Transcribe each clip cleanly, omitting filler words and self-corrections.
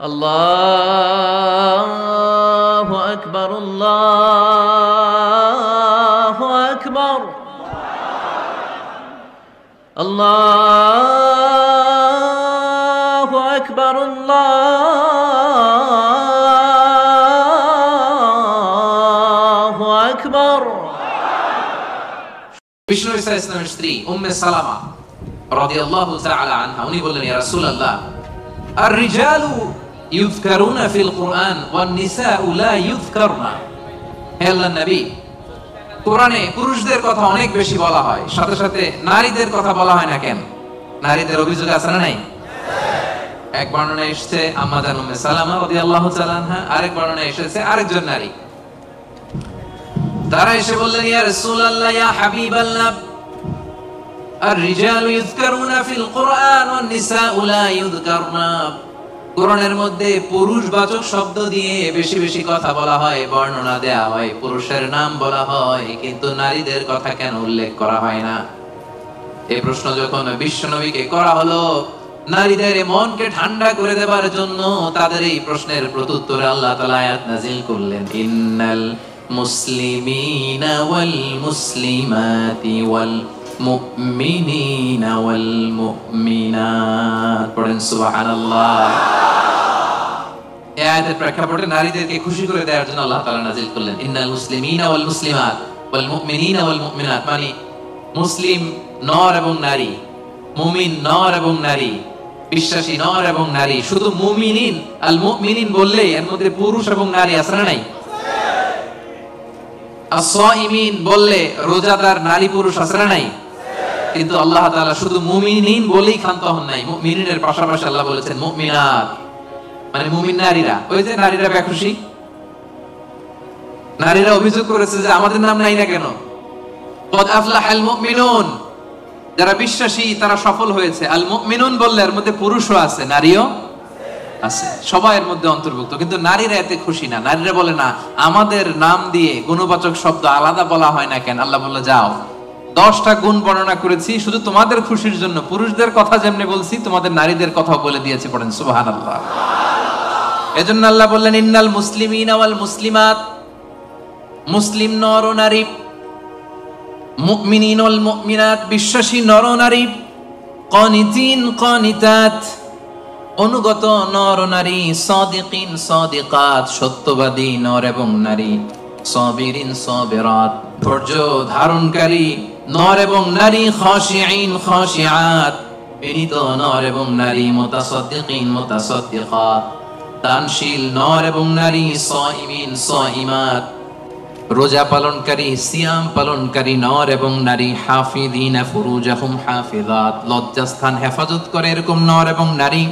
আল্লাহু আকবার, আল্লাহু আকবার, আল্লাহু আকবার, আল্লাহু আকবার। বিষ্ণু ইসলামের স্ত্রী উম্মে সালামা রাদিয়াল্লাহু তাআলা আনহা উনি বললেন, ইয়া রাসূলুল্লাহ, আর-রিজালু ইউযকারুনা ফিল কুরআন ওয়ান নিসাউ লা ইউযকারনা। হে আল্লাহর নবী, কোরআনে পুরুষদের কথা অনেক বেশি বলা হয়, সাথে সাথে নারীদের কথা বলা হয় না কেন? নারীদের অভিযোগ আছে না নাই? এক বর্ণনায় এসেছে আম্মা জান উম্মে সালামা রাদিয়াল্লাহু তাআলা আনহা, আরেক বর্ণনায় এসেছে আরেকজন নারী। তারা এসে বললেন, ইয়া রাসূলুল্লাহ, ইয়া হাবিবাল্লাহ, আর-রিজালু ইউযকারুনা ফিল কুরআন ওয়ান নিসাউ লা ইউযকারনা। কোরআনের মধ্যে পুরুষবাচক শব্দ দিয়ে বেশি বেশি কথা বলা হয়, বর্ণনা দেয়া হয়, পুরুষের নাম বলা হয়, কিন্তু নারীদের কথা কেন উল্লেখ করা হয় না? এই প্রশ্ন যখন বিশ্বনবীকে করা হলো, নারীদের মনকে ঠান্ডা করে দেবার জন্য তাদের এই প্রশ্নের প্রত্যুত্তরে আল্লাহ তাআলা আয়াত নাযিল করলেন, ইন্নাল মুসলিমিনা ওয়াল মুসলিমাতি ওয়াল মুমিনিনা ওয়াল মুমিনাত। পড়েন সুবহানাল্লাহ। এই আয়াতের প্রেক্ষাপটে নারীদেরকে খুশি করে দেওয়ার জন্য আল্লাহ তাআলা নাযিল করলেন, ইন্নাল মুসলিমিনা ওয়াল মুসলিমাত ওয়াল মুমিনিনা ওয়াল মুমিনাত। মানে মুসলিম নর এবং নারী, মুমিন নর এবং নারী, বিশ্বাসী নর এবং নারী। শুধু মুমিনিন আল মুমিনিন বললেই এর মধ্যে পুরুষ এবং নারী আছে না নাই? as-সাইমিন বললে রোজাদার নারী পুরুষ আছে না নাই? কিন্তু আল্লাহ তাআলা শুধু মুমিনিন বলেই ক্ষান্ত হন নাই, মুমিনিনের পাশাপাশি আল্লাহ বলেছেন মুমিনাত, মানে মুমিন নারীরা। ওই যে নারীরা বেখুশি, নারীরা অভিযোগ করেছে যে আমাদের নাম নাই না কেন? কদ আফলাহাল মুমিনুন, যারা বিশ্বাসী তারা সফল হয়েছে। আল মুমিনুন বললে এর মধ্যে পুরুষও আছে, নারীও আছে, সবাই এর মধ্যে অন্তর্ভুক্ত। কিন্তু নারীরা এতে খুশি না। নারীরা বলে, না, আমাদের নাম দিয়ে গুণবাচক শব্দ আলাদা বলা হয় না কেন? আল্লাহ বলল, যাও, 10টা গুণ বর্ণনা করেছি শুধু তোমাদের খুশির জন্য। পুরুষদের কথা যেমনি বলছি, তোমাদের নারীদের কথাও বলে দিয়েছি। পড়েন সুবহানাল্লাহ। এজন্য আল্লাহ বললেন, ইন্নাল মুসলিমিনা ওয়াল মুসলিমাত, মুসলিম নর ও নারী, মুমিনিন ওয়াল মুমিনাত, বিশ্বাসী নর ও নারী, কানিতিন কানিতাত, অনুগত নর ও নারী, সাদিকিন সাদিকাত, সত্যবাদী নর এবং নারী, সাবিরিন সাবিরাত, ধৈর্য ধারণকারী নর এবং নারী, খাশিঈন খাশিআত, বিনীত নর এবং নারী, মুতাসাদ্দিকিন মুতাসাদ্দিকাত, দানশীল নর এবং নারী, সাইমিন সাইমাত, রোজা পালনকারী সিয়াম পালনকারী নর এবং নারী, হাফিযিনা ফুরুজাহুম হাফিজাত, লজ্জাস্থান হেফাজত করে এরকম নর এবং নারী,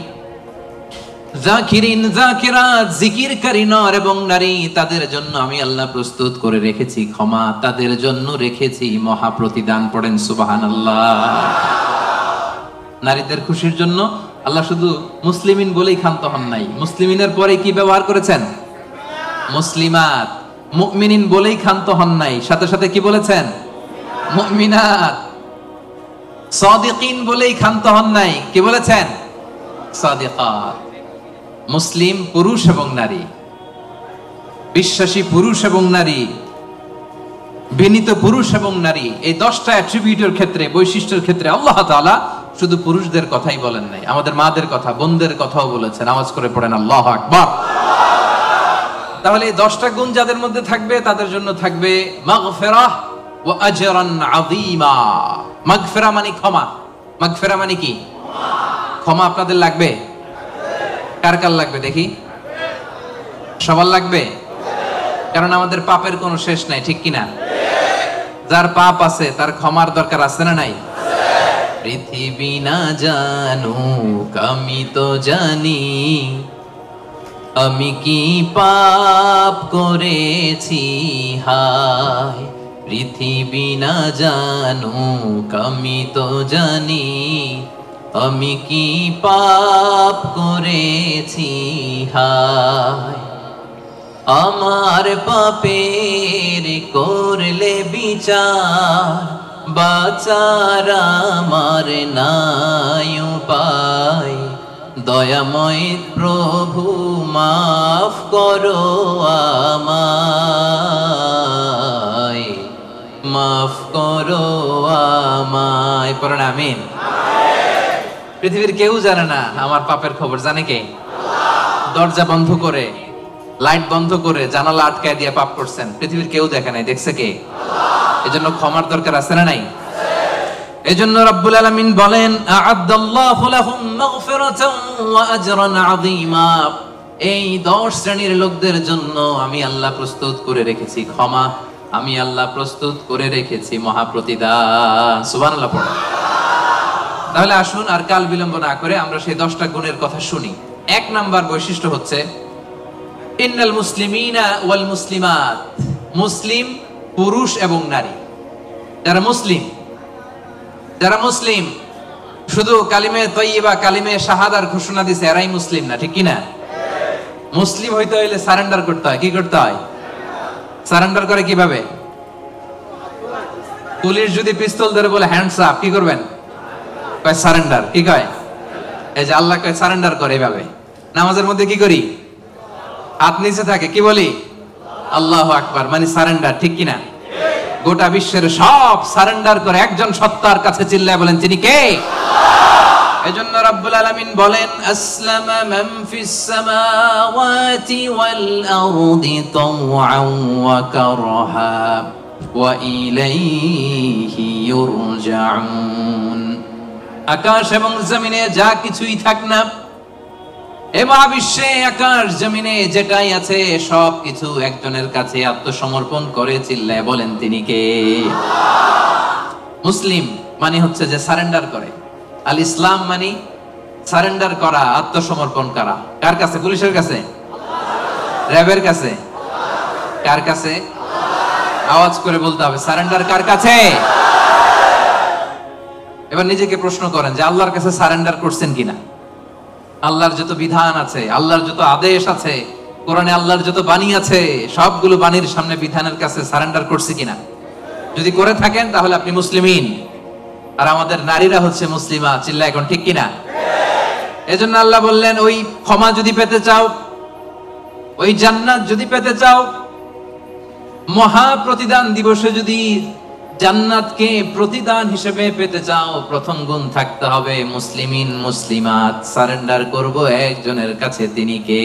যাকিরিন যাকিরাত, জিকিরকারী নর এবং নারী, তাদের জন্য আমি আল্লাহ প্রস্তুত করে রেখেছি ক্ষমা, তাদের জন্য রেখেছি মহা প্রতিদান। পড়েন সুবহানাল্লাহ। নারীদের খুশির জন্য আল্লাহ শুধু মুসলিমিন বলেই ক্ষান্ত হন নাই, মুসলিমিনের পরে কি ব্যবহার করেছেন? মুসলিমাত। মুমিনিন বলেই ক্ষান্ত হন নাই, সাথে সাথে কি বলেছেন? মুমিনাত। সাদিকিন বলেই ক্ষান্ত হন নাই, কি বলেছেন? সাদিকাত। মুসলিম পুরুষ এবং নারী, বিশ্বাসী পুরুষ এবং নারী, বিনীত পুরুষ এবং নারী, এই 10টা অ্যাট্রিবিউটের ক্ষেত্রে, বৈশিষ্ট্যের ক্ষেত্রে আল্লাহ তাআলা শুধু পুরুষদের কথাই বলেন নাই, আমাদের মাদের কথা, বোনদের কথাও বলেছেন। আওয়াজ করে পড়েন আল্লাহু আকবার। তাহলে এই 10টা গুণ যাদের মধ্যে থাকবে তাদের জন্য থাকবে মাগফিরাহ ওয়া আজরান আযীমা। মাগফিরা মানে ক্ষমা। মাগফিরা মানে কি? ক্ষমা। আপনাদের লাগবে? কার কার লাগবে দেখি? সবার লাগবে? কারণ আমাদের পাপের কোনো শেষ নাই, ঠিক কিনা? যার পাপ আছে তার ক্ষমার দরকার আছে না নাই? পৃথিবী না জানুক আমি তো জানি, আমি কি পাপ করেছি হায়। পৃথিবী না জানুক আমি তো জানি, আমি কি পাপ করেছি হায়। আমার পাপের করলে বিচার, বাঁচার আমার নাই উপায়। দয়াময় প্রভু মাফ করো আমায়, মাফ করো আমায়। পড়েন আমিন। পৃথিবীর কেউ জানে না আমার পাপের খবর, জানে কে? দরজা বন্ধ করে, লাইট বন্ধ করে, জানালা আটকায় দিয়ে পাপ করছেন, পৃথিবীর কেউ দেখে নাই, দেখছে কে? এজন্য ক্ষমার দরকার আছে না নাই? এজন্য রব্বুল আলামিন বলেন আ'আদাল্লাহু লাহুম মাগফিরাতান ওয়া আজরান আযীমা। এই 10 শ্রেণীর লোকদের জন্য আমি আল্লাহ প্রস্তুত করে রেখেছি ক্ষমা, আমি আল্লাহ প্রস্তুত করে রেখেছি মহাপ্রতিদান। সুবহানাল্লাহ পড়ে। তাহলে আসুন আর কাল বিলম্ব না করে আমরা সেই 10টা গুণের কথা শুনি। 1 নাম্বার বৈশিষ্ট্য হচ্ছে ইন্নাল মুসলিমিনা ওয়াল মুসলিমাত, মুসলিম পুরুষ এবং নারী, যারা মুসলিম শুধু কালিমে তয়্যিবা কালিমে শাহাদার ঘোষণা দিছে এরাই মুসলিম না, ঠিক কি না? মুসলিম হইতে হইলে সারেন্ডার করতে হয়। কি করতে হয়? সারেন্ডার করে কিভাবে? পুলিশ যদি পিস্তল ধরে বলে হ্যান্ডস আপ, কি করবেন? কয় সারেন্ডার। কি কয়? এই যে আল্লাহ কয় সারেন্ডার করে এভাবে। নামাজের মধ্যে কি করি? হাত নিচে থাকে, কি বলি? আল্লাহু আকবার, মানে সারেন্ডার, ঠিক কি না? গোটা বিশ্বের সব সারেন্ডার করে একজন সত্তার কাছে চিল্লায় বলেন তিনি কে? এজন্য রব্বুল আলামিন বলেন আসলামা মান ফিস সামাওয়াতি ওয়াল আরদি তাওআন ওয়া কারহা ওয়া ইলাইহি ইউরজাউন। আকাশ এবং জমিনে যা কিছুই থাক না, এ মহাবিশ্বে আকাশ জমিনে যেটাই আছে সব কিছু একজনের কাছে আত্মসমর্পণ করে চিল্লায় বলেন তিনি কে? মুসলিম মানে হচ্ছে যে সারেন্ডার করে। আল ইসলাম মানে সারেন্ডার করা, আত্মসমর্পণ করা। কার কাছে? পুলিশের কাছে? র্যাবের কাছে? কার কাছে? আওয়াজ করে বলতে হবে সারেন্ডার কার কাছে? এবার নিজেকে প্রশ্ন করেন যে আল্লাহর কাছে সারেন্ডার করছেন কিনা? আল্লাহর যত বিধান আছে, আল্লাহর যত আদেশ আছে, কোরআনে আল্লাহর যত বাণী আছে, সবগুলো বাণীর সামনে বিধানের কাছে সারেন্ডার করছে কিনা? যদি করে থাকেন তাহলে আপনি মুসলিমিন। আর আমাদের নারীরা হচ্ছে মুসলিমা, চিল্লা এখন ঠিক কিনা? এজন্য আল্লাহ বললেন ওই ক্ষমা যদি পেতে চাও, ওই জান্নাত যদি পেতে চাও, মহা প্রতিদান দিবসে যদি জান্নাতকে প্রতিদান হিসেবে পেতে চাও, প্রথম গুণ থাকতে হবে মুসলিমিন মুসলিমাত। সারেন্ডার করব একজনের কাছে, তিনি কে?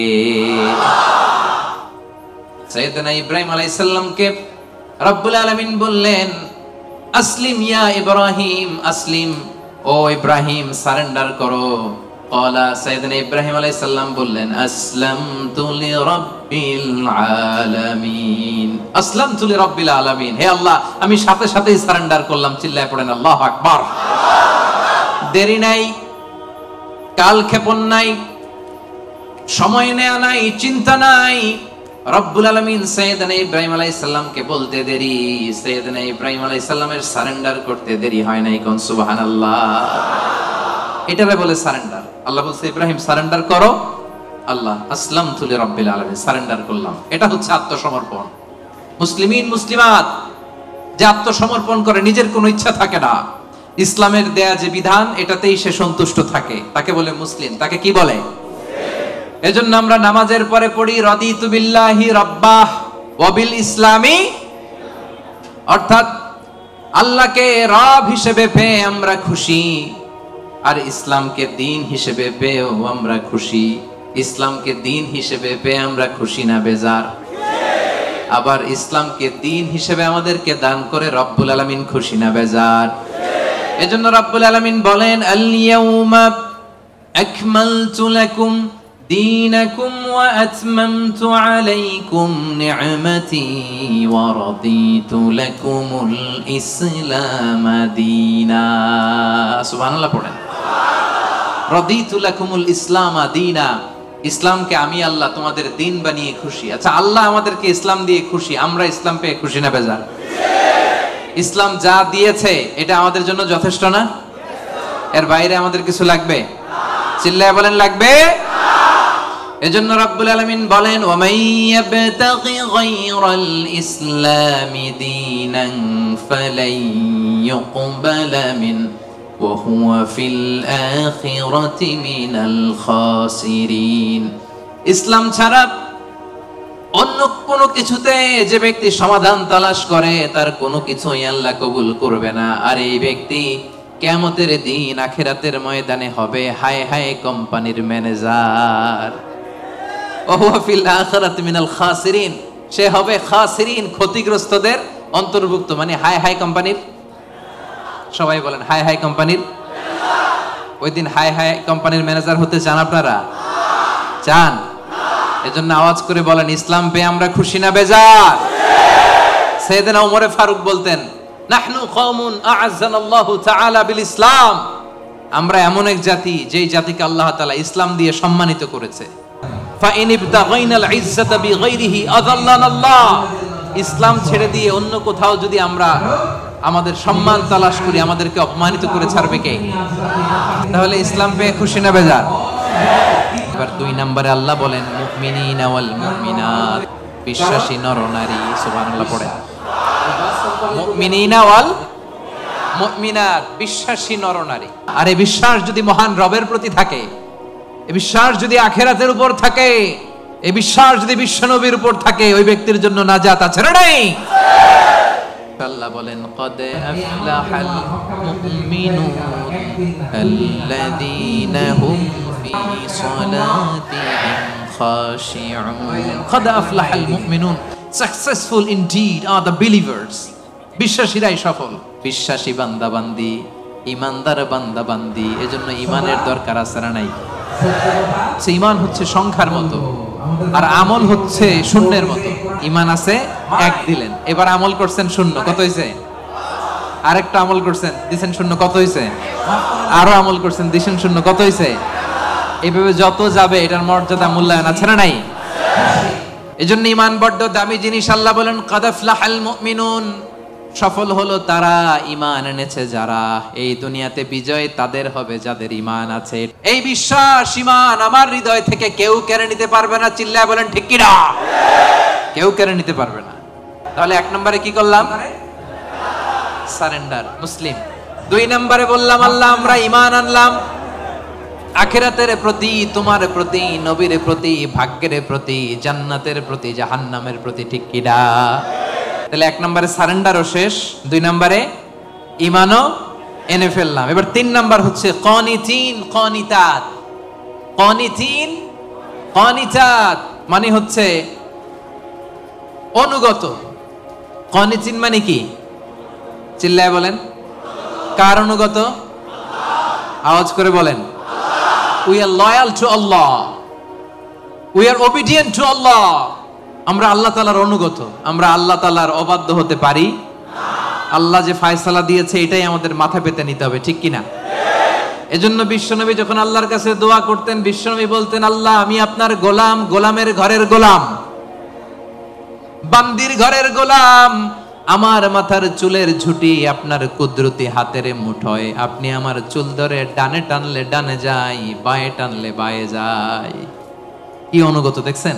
সাইয়েদনা ইব্রাহিম আলাইহিস সালামকে রব্বুল আলামিন বললেন আসলিম ইয়া ইব্রাহিম, আসলিম ও ইব্রাহিম সারেন্ডার করো। ক্বালা, সাইয়েদনা ইব্রাহিম আলাইহিস সালাম বললেন আসলামতু লিরাব্বিল আলামিন, আসলামতু লিরাব্বিল আলামিন। হে আল্লাহ, আমি সাথে সাথেই সারেন্ডার করলাম। চিল্লায় পড়েন আল্লাহু আকবার। দেরি নাই, কালক্ষেপণ নাই, সময় নেয়া নাই, চিন্তা নাই। রব্বুল আলামিন সাইয়েদনা ইব্রাহিম আলাইহিস সালামকে বলতে দেরি, সাইয়েদনা ইব্রাহিম আলাইহিস সালামের সারেন্ডার করতে দেরি হয় নাই। কোন সুবহানাল্লাহ। এটারে বলে সারেন্ডার। আল্লাহ বলছে ইব্রাহিম সারেন্ডার করো, আল্লাহ আসলামতু লিরাব্বিল আলামিন, সারেন্ডার করলাম। এটা হচ্ছে আত্মসমর্পণ। মুসলিমিন মুসলিমাত যে আত্মসমর্পণ করে, নিজের কোনো ইচ্ছা থাকে না, ইসলামের দেয়া যে বিধান এটাতেই সে সন্তুষ্ট থাকে, তাকে বলে মুসলিম। তাকে কি বলে? এজন্য আমরা নামাজের পরে পড়ি রাদিতু বিল্লাহি রাব্বাহ ওয়া বিল ইসলামি, অর্থাৎ আল্লাহকে রব হিসেবে পেয়ে আমরা খুশি, আর ইসলামকে দিন হিসেবে পেয়েও আমরা খুশি। ইসলামকে দিন হিসেবে পেয়ে আমরা খুশি না বেজার? আবার ইসলামকে দিন হিসেবে আমাদেরকে দান করে রব্বুল আলামিন খুশি না বেজার? এজন্য রব্বুল আলামিন বলেন আল ইয়াউমা আকমালতু লাকুম দীনাকুম ওয়া আতমামতু আলাইকুম নি'মাতি ওয়া রাদিতু লাকুমুল ইসলাম দীনা। সুবহানাল্লাহ পড়েন। রাদিতু লাকুমুল ইসলাম দীনা, ইসলামকে আমি আল্লাহ তোমাদের দিন বানিয়ে খুশি। আচ্ছা, আল্লাহ আমাদেরকে ইসলাম দিয়ে খুশি, আমরা ইসলাম পেয়ে খুশি না বেজার? ইসলাম যা দিয়েছে এটা আমাদের জন্য যথেষ্ট না? এর বাইরে আমাদের কিছু লাগবে? চিল্লায় বলেন লাগবে। এজন্য রব্বুল আলামিন বলেন ওয়া মাইয়াবতাগি গায়রাল ইসলামি দীনান ফালাই ইউকবালা মিন وهو في الآخرة من الخاسرين। ইসলাম ছাড়া অন্য কোনো কিছুতে যে ব্যক্তি সমাধান তালাশ করে তার কোনো কিছুই আল্লাহ কবুল করবে না। আর এই ব্যক্তি কিয়ামতের দিন আখিরাতের ময়দানে হবে হায় হায় কোম্পানির ম্যানেজার। ওয়া ফিল আখিরাতি মিনাল খাসিরিন, সে হবে খাসিরিন, ক্ষতিগ্রস্তদের অন্তর্ভুক্ত। মানে হায় হায় কোম্পানির, সবাই বলেন হায় হায় কোম্পানির। ওই দিন হায় হায় কোম্পানির ম্যানেজার হতে চান আপনারা? চান? এজন্য আওয়াজ করে বলেন, ইসলাম পেয়ে আমরা খুশি না বেজার? সাইয়েদনা ওমর ফারুক বলতেন, নাহনু কওমুন আ'আজ্জানাল্লাহু তাআলা বিল ইসলাম, আমরা এমন এক জাতি যেই জাতিকে আল্লাহ তাআলা ইসলাম দিয়ে সম্মানিত করেছে। ফাইন ইবতাগাইনাল ইজ্জাতা বিগাইরিহি আযাল্লানাল্লাহ, ইসলাম ছেড়ে দিয়ে অন্য কোথাও যদি আমরা আমাদের সম্মান তালাশ করি, আমাদেরকে অপমানিত করে ছাড়বে কে? তাহলে ইসলাম পেয়ে খুশি না বেজার? এবার 2 নম্বরে আল্লাহ বলেন মুমিনিনা ওয়াল মুমিনাত, বিশ্বাসী নরনারী। সুবহানাল্লাহ পড়েন। মুমিনিনা ওয়াল মুমিনাত, বিশ্বাসী নরনারী। আর এই বিশ্বাস যদি মহান রবের প্রতি থাকে, এই বিশ্বাস যদি আখিরাতের উপর থাকে, এই বিশ্বাস যদি বিশ্বনবীর উপর থাকে, ওই ব্যক্তির জন্য নাজাত আছে না নাই? আল্লাহ বলেন কদ আফলাহাল মুমিনুন আল্লাযীনা হুম ফি সালাতিহিম খাশিউন। কদ আফলাহাল মুমিনুন, successful indeed are the believers, বিশ্বাসীরাই সফল। বিশ্বাসী বান্দা বান্দি, ইমানদার বান্দা বান্দি, এজন্য ইমানের দরকার আছে না নাই? সে ইমান হচ্ছে সংখ্যার মতো, আর আমল হচ্ছে শূন্যের মতো। ইমান আছে 1 দিলেন, এবার আমল করছেন 0, কত হইছে? আরেকটা আমল করছেন দিছেন 0, কত হইছে? আরো আমল করছেন দিছেন 0, কত হইছে? এইভাবে যত যাবে এটার মর্যাদা মূল্যায়ন আছে না নাই? এজন্য ইমান বড় দামি জিনিস। আল্লাহ বলেন কাদ আফলাহাল মুমিনুন, সফল হলো তারা ঈমান এনেছে যারা। এই দুনিয়াতে বিজয় তাদের হবে যাদের ঈমান আছে। এই বিশ্বাস ঈমান আমার হৃদয় থেকে কেউ কেড়ে নিতে পারবে না। চিল্লায় বলেন ঠিক কি না? কেউ কেড়ে নিতে পারবে না। তাহলে 1 নম্বরে কি করলাম? সারেন্ডার, মুসলিম। 2 নম্বরে বললাম আল্লাহ আমরা ঈমান আনলাম আখিরাতের প্রতি, তোমার প্রতি, নবীর প্রতি, ভাগ্যের প্রতি, জান্নাতের প্রতি, জাহান্নামের প্রতি। ঠিক কি না? তাহলে 1 নম্বরে সারেন্ডারও শেষ, 2 নম্বরে ঈমানও এনে ফেললাম। এবার 3 নাম্বার হচ্ছে কানিতিন কানিতাত। কানিতিন কানিতাত মানে হচ্ছে অনুগত। কানিতিন মানে কি? চিল্লায় বলেন। কার অনুগত? আওয়াজ করে বলেন। We are loyal to Allah. We are obedient to Allah. আমরা আল্লাহ তাআলার অনুগত। আমরা আল্লাহ তাআলার অবাধ্য হতে পারি না। আল্লাহ যে ফয়সালা দিয়েছে এটাই আমাদের মাথা পেতে নিতে হবে। ঠিক কি না? এজন্য বিশ্বনবী যখন আল্লাহর কাছে দোয়া করতেন, বিশ্বনবী বলতেন আল্লাহ আমি আপনার গোলাম, গোলামের ঘরের গোলাম, বান্দির ঘরের গোলাম। আমার মাথার চুলের ঝুঁটি আপনার কুদরতি হাতের মুঠোয়। আপনি আমার চুল ধরে ডানে টানলে ডানে যাই, বায়ে টানলে বায়ে যাই। কি অনুগত দেখছেন?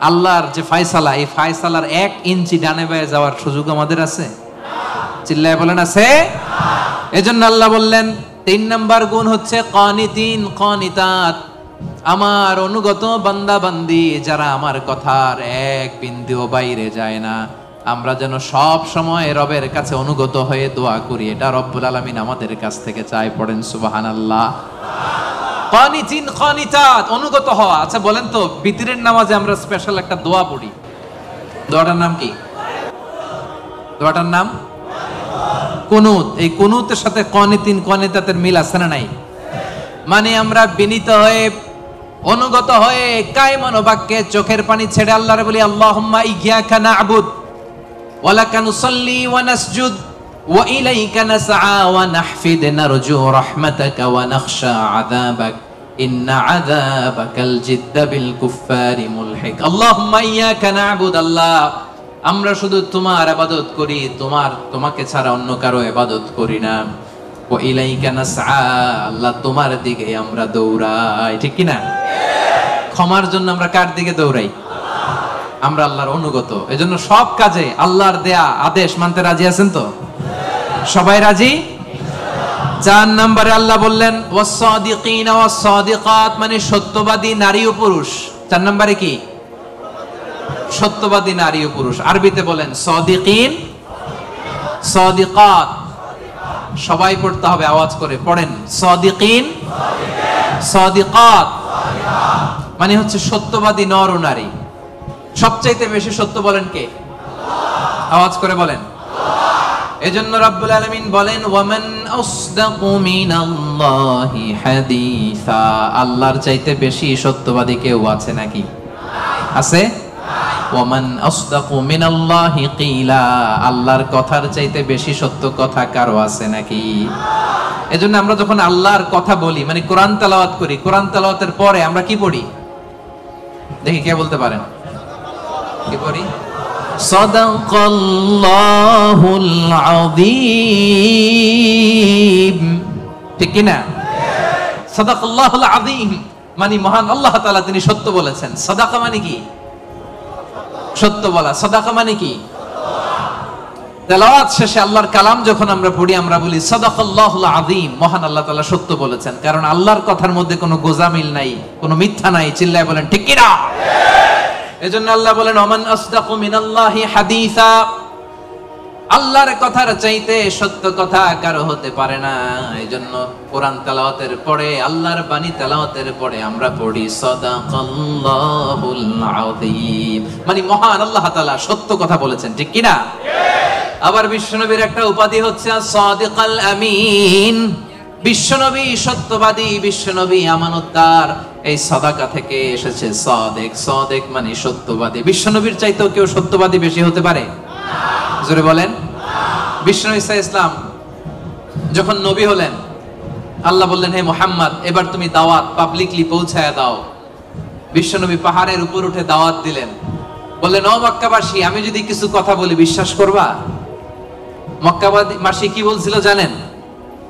আল্লাহর যে ফয়সালা, এই ফয়সালার 1 ইঞ্চি ডানে বায়ে যাওয়ার সুযোগ আমাদের আছে? চিল্লায় বলেন আছে? এজন্য আল্লাহ বললেন 3 নাম্বার গুণ হচ্ছে কানিতিন কানিতাত, আমার অনুগত বান্দা বান্দি যারা আমার কথার 1 বিন্দুও বাইরে যায় না। আমরা যেন সব সময় রবের কাছে অনুগত হয়ে দোয়া করি, এটা রব্বুল আলামিন আমাদের কাছ থেকে চায়। পড়েন সুবহানাল্লাহ। কানিতিন কানিতাত, অনুগত হওয়া। আচ্ছা বলেন তো, বিতরের নামাজে আমরা স্পেশাল একটা দোয়া পড়ি, দোয়াটার নাম কি? দোয়াটার নাম কুনুত। এই কুনুতের সাথে কানিতিন কানিতাতের মিল আছে না নাই? মানে আমরা বিনীত হয়ে, অনুগত হয়ে, কায়মান বাক্যে চোখের পানি ছেড়ে আল্লাহরে বলি আল্লাহুম্মা ইয়্যাকা না'বুদ ওয়া লাকা নুসাল্লি ওয়া নাসজুদ ওয়া ইলাইকা নাসআ ওয়া নাহফিদ নারজু রাহমাতাকা ওয়া নাখশা আযাবাক ইন্না আযাবাকাল জিদ্দা বিল কুফফারি মুলহিক। আল্লাহুম্মা ইয়্যাকা না'বুদ, আল্লাহ আমরা শুধু তোমার ইবাদত করি, তোমাকে ছাড়া অন্য কারো ইবাদত করি না। ওয়া ইলাইকা নাসআ, আল্লাহ তোমার দিকে আমরা দৌড়াই। ঠিক কি না? ক্ষমার জন্য আমরা কার দিকে দৌড়াই? আমরা আল্লাহর অনুগত। এজন্য সব কাজে আল্লাহর দেয়া আদেশ মানতে রাজি আছেন তো? সবাই রাজি? 4 নম্বরে আল্লাহ বললেন ওয়াস-সাদিকিনা ওয়াস-সাদিকাত, মানে সত্যবাদী নারী ও পুরুষ। 4 নম্বরে কি? সত্যবাদী নারী ও পুরুষ। আরবিতে বলেন সাদিকিন, সাদিকাত। সবাই পড়তে হবে, আওয়াজ করে পড়েন। সাদিকিন, সাদিকাত, মানে হচ্ছে সত্যবাদী নর ও নারী। সবচাইতে বেশি সত্য বলেন কে? আওয়াজ করে বলেন। এজন্য রাব্বুল আলামিন বলেন ওয়ামান আসদাকু মিনাল্লাহি হাদিসা, আল্লাহর চাইতে বেশি সত্যবাদী কেউ আছে নাকি? আছে? ওয়ামান আসদাকু মিনাল্লাহি কিলা, আল্লাহর কথার চাইতে বেশি সত্য কথা কারো আছে নাকি? এজন্য আমরা যখন আল্লাহর কথা বলি, মানে কোরআন তেলাওয়াত করি, কোরআন তেলাওয়াতের পরে আমরা কি পড়ি? দেখি কে বলতে পারেন, কি পড়ি? সাদাকাল্লাহুল আযীম, ঠিক কি না? সাদাকাল্লাহুল আযীম মানে মহান আল্লাহ তাআলা তিনি সত্য বলেছেন। সাদাকা মানে কি? সত্য বলা। সাদাকা মানে কি? তেলাওয়াত শেষে আল্লাহর কালাম যখন আমরা পড়ি আমরা বলি সাদাকাল্লাহুল আযীম, মহান আল্লাহ তাআলা সত্য বলেছেন। কারণ আল্লাহর কথার মধ্যে কোনো গোজামিল নাই, কোনো মিথ্যা নাই। চিল্লায় বলেন ঠিক কি না? এজন্য আল্লাহ বলেন ওমান আসদাকু মিনাল্লাহি হাদিসা, আল্লাহর কথার চাইতে সত্য কথা কারো হতে পারে না। এজন্য কোরআন তেলাওয়াতের পরে, আল্লাহর বাণী তেলাওয়াতের পরে আমরা পড়ি সাদাকাল্লাহুল আযীম, মানে মহান আল্লাহ তাআলা সত্য কথা বলেছেন, ঠিক কি না? আবার বিশ্বনবীর একটা উপাধি হচ্ছে সাদিকাল আমিন। বিশ্বনবী সত্যবাদী, বিশ্বনবী আমানতদার। এই সাদাকা থেকে এসেছে সাদেক। সাদেক মানে সত্যবাদী। বিশ্বনবীর চাইতেও কেউ সত্যবাদী বেশি হতে পারে? জোরে বলেন। বিশ্বনবী সাল্লাল্লাহু আলাইহি ওয়াসাল্লাম যখন নবী হলেন, আল্লাহ বললেন হে মুহাম্মদ এবার তুমি দাওয়াত পাবলিকলি পৌঁছায়া দাও। বিশ্বনবী পাহাড়ের উপর উঠে দাওয়াত দিলেন। বললেন ও মক্কাবাসী, আমি যদি কিছু কথা বলি বিশ্বাস করবা? মক্কাবাসী কি বলছিল জানেন?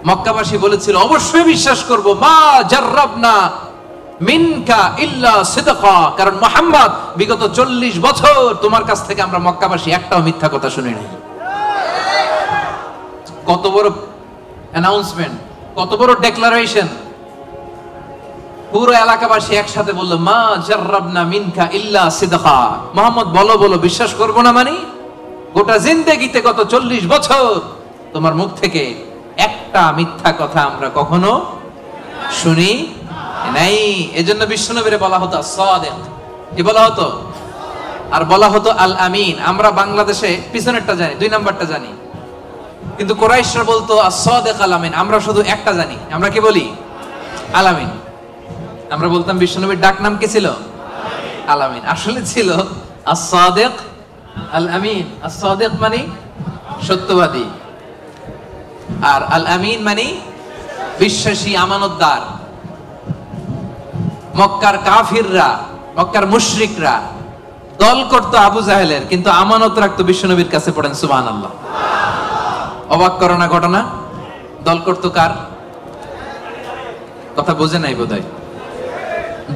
মক্কাবাসী বলেছিল অবশ্যই বিশ্বাস করব। মা জাররাবনা মিনকা ইল্লা সিদকা, কারণ মুহাম্মদ বিগত 40 বছর তোমার কাছ থেকে আমরা মক্কাবাসী একটাও মিথ্যা কথা শুনি নাই। কত বড় অ্যানাউন্সমেন্ট, কত বড় ডেক্লারেশন। পুরো এলাকাবাসী একসাথে বলল মা জাররাবনা মিনকা ইল্লা সিদকা। মুহাম্মদ বলো বলো, বিশ্বাস করব না মানে? গোটা জিন্দেগিতে গত 40 বছর তোমার মুখ থেকে একটা মিথ্যা কথা আমরা কখনো শুনি নাই। এজন্য বিশ্বনবীরে বলা হতো সাদিক। কি বলা হতো? আর বলা হতো আল আমিন। আমরা বাংলাদেশে পিছনেরটা জানি, 2 নাম্বারটা জানি, কিন্তু কুরাইশরা বলতো as-সাদিক আল আমিন। আমরা শুধু একটা জানি, আমরা কি বলি? আল আমিন। আমরা বলতাম বিশ্বনবীর ডাক নাম কি ছিল? আল আমিন। আসলে ছিল as-সাদিক আল আমিন। as-সাদিক মানে সত্যবাদী, আর আল আমিন মানে বিশ্বাসী, আমানতদার। মক্কার কাফিররা, মক্কার মুশরিকরা দল করতো আবু জাহেলের, কিন্তু আমানত রাখতো বিশ্বনবীর কাছে। পড়েন সুবহানাল্লাহ। অবাক করো না ঘটনা? দল করতো কার? কথা বোঝে নাই বোধহয়।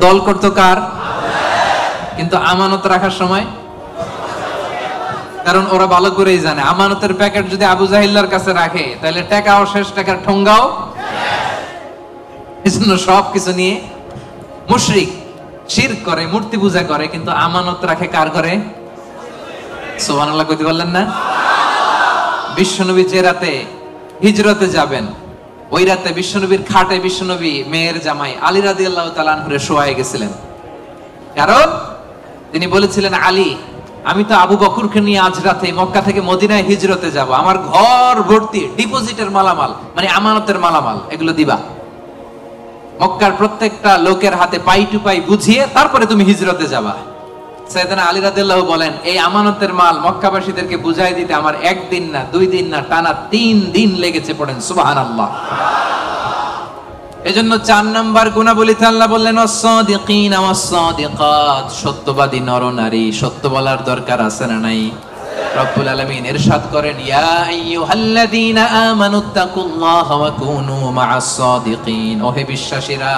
দল করতো কার? কিন্তু আমানত রাখার সময়, কারণ ওরা ভালো করেই জানে আমানতের প্যাকেট যদি আবু জাহিল্লার কাছে রাখে তাহলে টাকাও শেষ, টাকার ঠোঙ্গাও। এজন্য সবকিছু নিয়ে মুশরিক শিরক করে, মূর্তি পূজা করে, কিন্তু আমানত রাখে কার ঘরে? সুবহানাল্লাহ কইতে বললেন না? বিশ্বনবী যে রাতে হিজরতে যাবেন, ওই রাতে বিশ্বনবীর খাটে বিশ্বনবী মেয়ের জামাই আলী রাদিয়াল্লাহু তাআলা আনহুরে শোয়ায় গেছিলেন। কারণ তিনি বলেছিলেন আলী, আমি তো আবু বকরকে নিয়ে আজ রাতে মক্কা থেকে মদিনায় হিজরতে যাব, আমার ঘর ভর্তি ডিপোজিটের মালামাল, মানে আমানতের মালামাল, এগুলো দিবা। মক্কার প্রত্যেকটা লোকের হাতে পাই টু পাই বুঝিয়ে তারপরে তুমি হিজরতে যাবা। সাইয়েদনা আলী রাদিয়াল্লাহু বলেন এই আমানতের মাল মক্কাবাসীদেরকে বুঝাই দিতে আমার 1 দিন না 2 দিন না টানা 3 দিন লেগেছে। পড়েন সুবহানাল্লাহ। এজন্য 4 নাম্বার গুণাবলীতে আল্লাহ বললেন ওয়াস-সাদিকিনা ওয়াস-সাদিকাত, সত্যবাদী নরনারী। সত্য বলার দরকার আছে না নাই? রব্বুল আলামিন ইরশাদ করেন ইয়া আইয়ুহাল্লাযীনা আমানুত্তাকুল্লাহা ওয়া কুনু মা'আস-সাদিকিন, ওহে বিশ্বাসীরা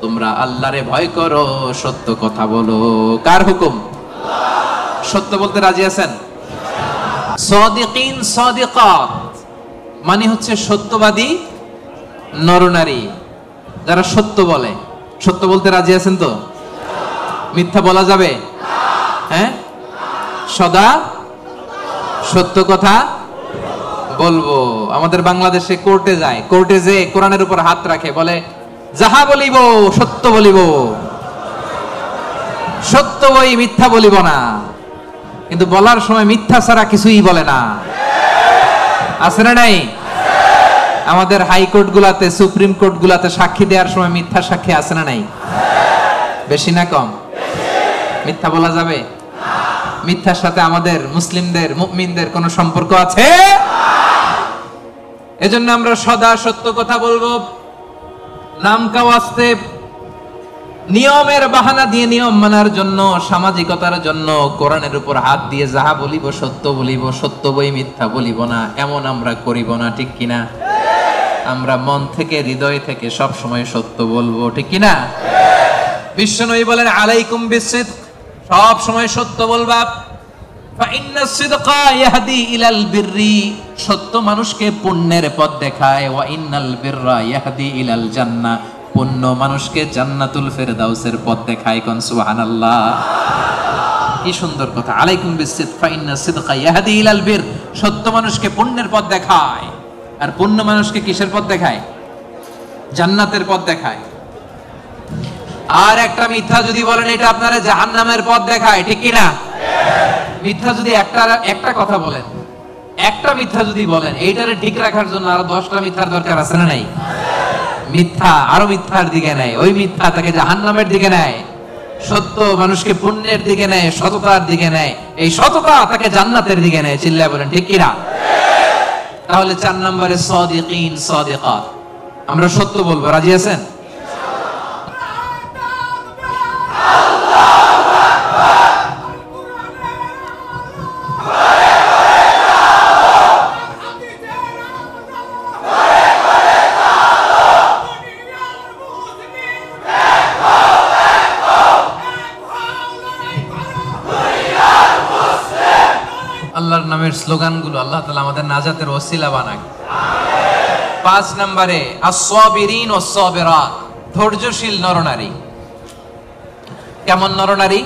তোমরা আল্লাহরে ভয় করো, সত্য কথা বলো। কার হুকুম? আল্লাহ। সত্য বলতে রাজি আছেন? সাদিকিন সাদিকাত মানে হচ্ছে সত্যবাদী নরনারী যারা সত্য বলে, সত্য বলতে রাজি আছেন তো? মিথ্যা বলা যাবে? হ্যাঁ, সদা সত্য কথা বলবো। আমাদের বাংলাদেশে কোর্টে যায়, কোর্টে যে কোরআনের উপর হাত রাখে, বলে যাহা বলিব সত্য বলিব, সত্য বই মিথ্যা বলিব না। কিন্তু বলার সময় মিথ্যা ছাড়া কিছুই বলে না। আছে না নাই? আমাদের হাইকোর্ট গুলাতে, সুপ্রিম কোর্ট গুলাতে সাক্ষী দেওয়ার সময় মিথ্যা সাক্ষী আছে না নাই? বেশি না কম? মিথ্যা বলা যাবে? মিথ্যার সাথে আমাদের মুসলিমদের, মুমিনদের কোনো সম্পর্ক আছে? এজন্য আমরা সদা সত্য কথা বলবো। নাম কাওয়াস্তে, নিয়মের বাহানা দিয়ে, নিয়ম মানার জন্য, সামাজিকতার জন্য কোরআনের উপর হাত দিয়ে যাহা বলিব সত্য বলিব, সত্য বই মিথ্যা বলিব না, এমন আমরা করিব না। ঠিক কিনা? আমরা মন থেকে, হৃদয় থেকে সব সময় সত্য বলবো। ঠিক কিনা? বিশ্বনবী বলেন আলাইকুম বিসিদক, সব সময় সত্য বলবা। ফাইন্নাস সিদকা ইয়াহদি ইলাল বিররি, সত্য মানুষকে পুণ্যের পথ দেখায়। ওয়া ইন্নাল বিররা ইয়াহদি ইলাল জান্নাহ, পুণ্য মানুষকে জান্নাতুল ফেরদাউসের পথ দেখায়। কোন সুবহানাল্লাহ। কি সুন্দর কথা। আলাইকুম বিসিদক ফাইন্নাস সিদকা ইয়াহদি ইলাল বির, সত্য মানুষকে পুণ্যের পথ দেখায়। আর পুণ্য মানুষকে কিসের পথ দেখায়? জান্নাতের পথ দেখায়। আর একটা মিথ্যা যদি বলেন, এটা আপনারা জাহান্নামের পথ দেখায়। ঠিক কিনা? মিথ্যা যদি একটা কথা বলেন, একটা মিথ্যা যদি বলেন, এইটারে ঠিক রাখার জন্য আরো 10টা মিথ্যার দরকার আছে না নাই? মিথ্যা আরো মিথ্যার দিকে নেয়, ওই মিথ্যা তাকে জাহান্নামের দিকে নেয়। সত্য মানুষকে পুণ্যের দিকে নেয়, সততার দিকে নেয়, এই সততা তাকে জান্নাতের দিকে নেয়। চিল্লায় বলেন ঠিক কিনা? তাহলে 4 নম্বরে সাদিকিন সাদিকাত, আমরা সত্য বলবো। রাজি আছেন? আল্লাহর নামের স্লোগানগুলো আল্লাহ তাআলা আমাদের নাজাতের ওসিলা বানাক। 5 নম্বরে আস-সাবিরিন ওয়াস-সাবিরাত, ধৈর্যশীল নরনারী। কেমন নরনারী?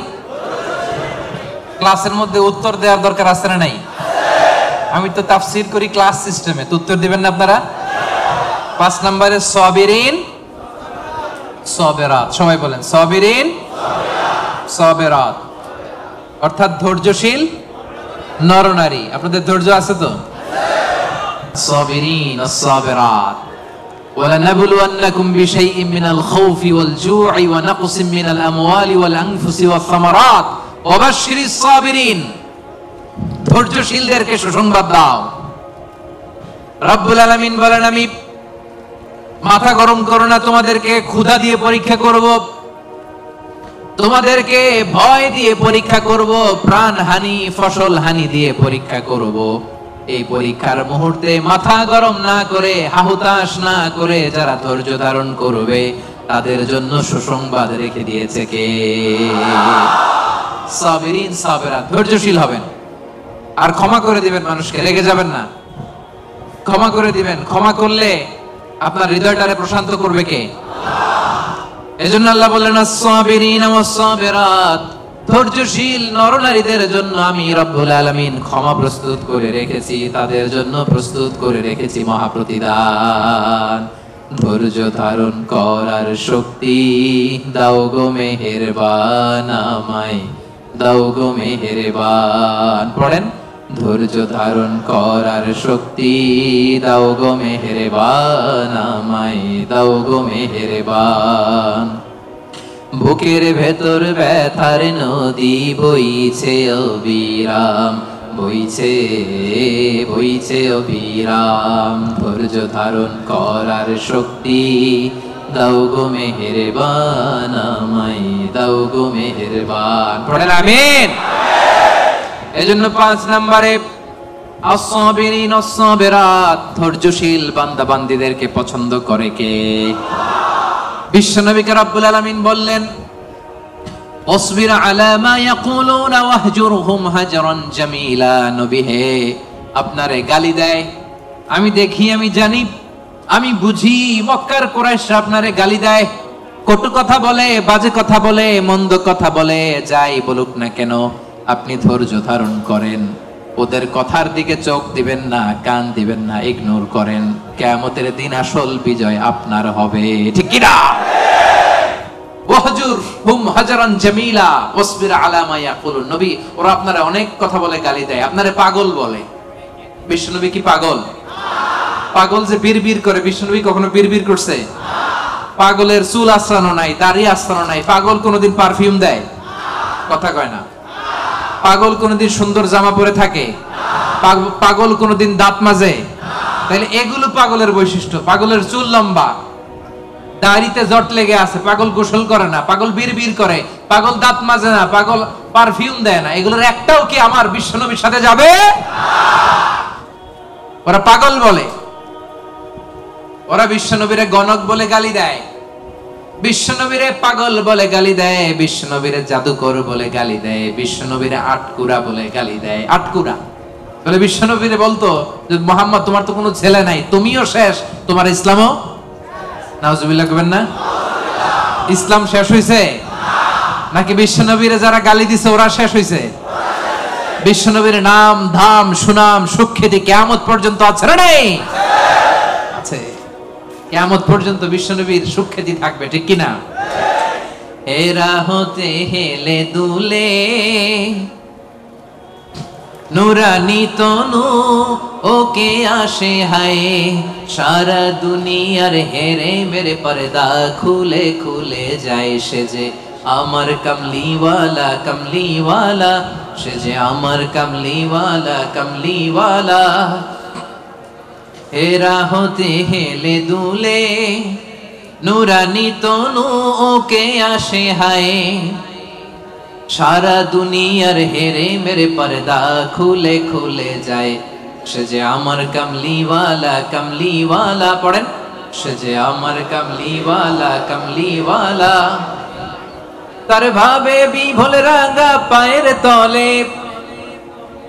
ক্লাসের মধ্যে উত্তর দেওয়ার দরকার আছে না নাই? আমি তো তাফসীর করি ক্লাস সিস্টেমে, তো উত্তর দিবেন না আপনারা? 5 নম্বরে সাবিরিন সাবিরাত, সবাই বলেন সাবিরিন সাবিরাত, অর্থাৎ ধৈর্যশীল নরনারী। আপনাদের ধৈর্য আছে তো? সাবিরিন আস-সাবিরাত। ওয়ালানাবলুওয়ান্নাকুম বিশাইইন মিনাল খাউফি ওয়াল জু'i ওয়া নাকসিম মিনাল আমওয়ালি ওয়াল আনফুসি ওয়াস সামারাত ওয়া বাশশিরিস সাবিরিন, ধৈর্যশীলদেরকে সুসংবাদ দাও। রব্বুল আলামিন বলেন, আমি মাথা গরম করো না, তোমাদেরকে ক্ষুধা দিয়ে পরীক্ষা করব, তোমাদেরকে ভয় দিয়ে পরীক্ষা করব, প্রাণহানি, ফসল হানি দিয়ে পরীক্ষা করব। এই পরীক্ষার মুহূর্তে মাথা গরম না করে, হাহুতাশ না করে যারা ধৈর্য ধারণ করবে, তাদের জন্য সুসংবাদ রেখে দিয়েছে কে? সাবিরিন সাবিরাত, ধৈর্যশীল হবেন আর ক্ষমা করে দিবেন মানুষকে, রেগে যাবেন না। ক্ষমা করে দিবেন, ক্ষমা করলে আপনার হৃদয়টারে প্রশান্ত করবে কে? এজন্য আল্লাহ বললেন আস-সাবিরিন ওয়াস-সাবিরাত, ধৈর্যশীল নরনারীদের জন্য আমি রব্বুল আলামিন ক্ষমা প্রস্তুত করে রেখেছি, তাদের জন্য প্রস্তুত করে রেখেছি মহাপ্রতিদান। ধৈর্য ধারণ করার শক্তি দাও গো মেহেরবান, আমায় দাও গো মেহেরবান। পড়েন, ধৈর্য ধারণ করার শক্তি দাও গো মেহেরবান, আমায় দাও গো মেহেরবান। বুকের ভেতর ব্যথার নদী বইছে অবিরাম, বইছে বইছে অবিরাম। ধৈর্য ধারণ করার শক্তি দাও গো মেহেরবান, আমায় দাও গো মেহেরবান। পড়েন আমিন। এজন্য 5 নম্বরে আস-সাবিরিন আস-সাবিরাত, ধৈর্যশীল বান্দা বান্দীদেরকে পছন্দ করে কে? বিশ্বনবীকে রব্বুল আলামিন বললেন, অসবির আলা মা ইয়াকুলুনা ওয়াহজুরহুম হাজরান জামিলা। নবী হে, আপনারে গালি দেয়, আমি দেখি, আমি জানি, আমি বুঝি মক্কার কুরাইশরা আপনারে গালি দেয়, কটু কথা বলে, বাজে কথা বলে, মন্দ কথা বলে, যাই বলুক না কেন আপনি ধৈর্য ধারণ করেন, ওদের কথার দিকে চোখ দিবেন না, কান দিবেন না, ইগনোর করেন। কিয়ামতের দিন আসল বিজয় আপনার হবে, ঠিক কি না? ওয়াহজুর হুম হাজারান জামিলা ওয়াসবির আলা মা ইয়াকুলুন। নবী, ওরা আপনারা অনেক কথা বলে গালি দেয়, আপনারে পাগল বলে। বিশ্বনবী কি পাগল? পাগল যে বিড়বিড় করে, বিশ্বনবী কখনো বিড়বিড় করছে? পাগলের চুল আশ্রানো নাই, দাড়ি আশ্রানো নাই। পাগল কোনোদিন পারফিউম দেয়? কথা কয় না। পাগল কোনোদিন সুন্দর জামা পরে থাকে? পাগল কোনোদিন দাঁত মাজে? তাহলে এগুলো পাগলের বৈশিষ্ট্য। পাগলের চুল লম্বা, দাড়িতে জট লেগে আছে, পাগল গোসল করে না, পাগল বিড়বিড় করে, পাগল দাঁত মাজে না, পাগল পারফিউম দেয় না। এগুলোর একটাও কি আমার বিশ্বনবীর সাথে যাবে? ওরা পাগল বলে, ওরা বিশ্বনবীরে গণক বলে গালি দেয়, বিশ্বনবীরে পাগল বলে গালি দেয়, বিশ্বনবীরে জাদুকর বলে গালি দেয়, বিশ্বনবীরে আটকুরা বলে গালি দেয়। আটকুরা বলে বিশ্বনবীরে বলতো যে মুহাম্মদ তোমার তো কোনো ছেলে নাই, তুমিও শেষ, তোমার ইসলামও। নাউজুবিল্লাহ কবেন না? ইসলাম শেষ হইছে নাকি বিশ্বনবীরে যারা গালি দিছে ওরা শেষ হইছে? বিশ্বনবীর নাম ধাম সুনাম সুখ্যাতি কিয়ামত পর্যন্ত আছে না নাই? আছে। কিয়ামত পর্যন্ত বিশ্বনবীর সুখ্যাতি থাকবে, ঠিক কি না? এরা হতে হেলে দুলে নুরানি তনু ওকে আসে হায়, সারা দুনিয়ার হেরে মেরে পর্দা খুলে খুলে যায় সে যে আমার কমলিওয়ালা কমলিওয়ালা, সে যে আমার কমলিওয়ালা কমলিওয়ালা। এরা হতে হেলে দুলে নুরানি তনু ওকে আসে হায়, সারা দুনিয়ার হেরে মেরে পর্দা খুলে খুলে যায় সে যে আমার কমলিওয়ালা কমলিওয়ালা। পড়েন, সে যে আমার কমলিওয়ালা কমলিওয়ালা। তার ভাবে বিভোল রাঙা পায়ের তলে,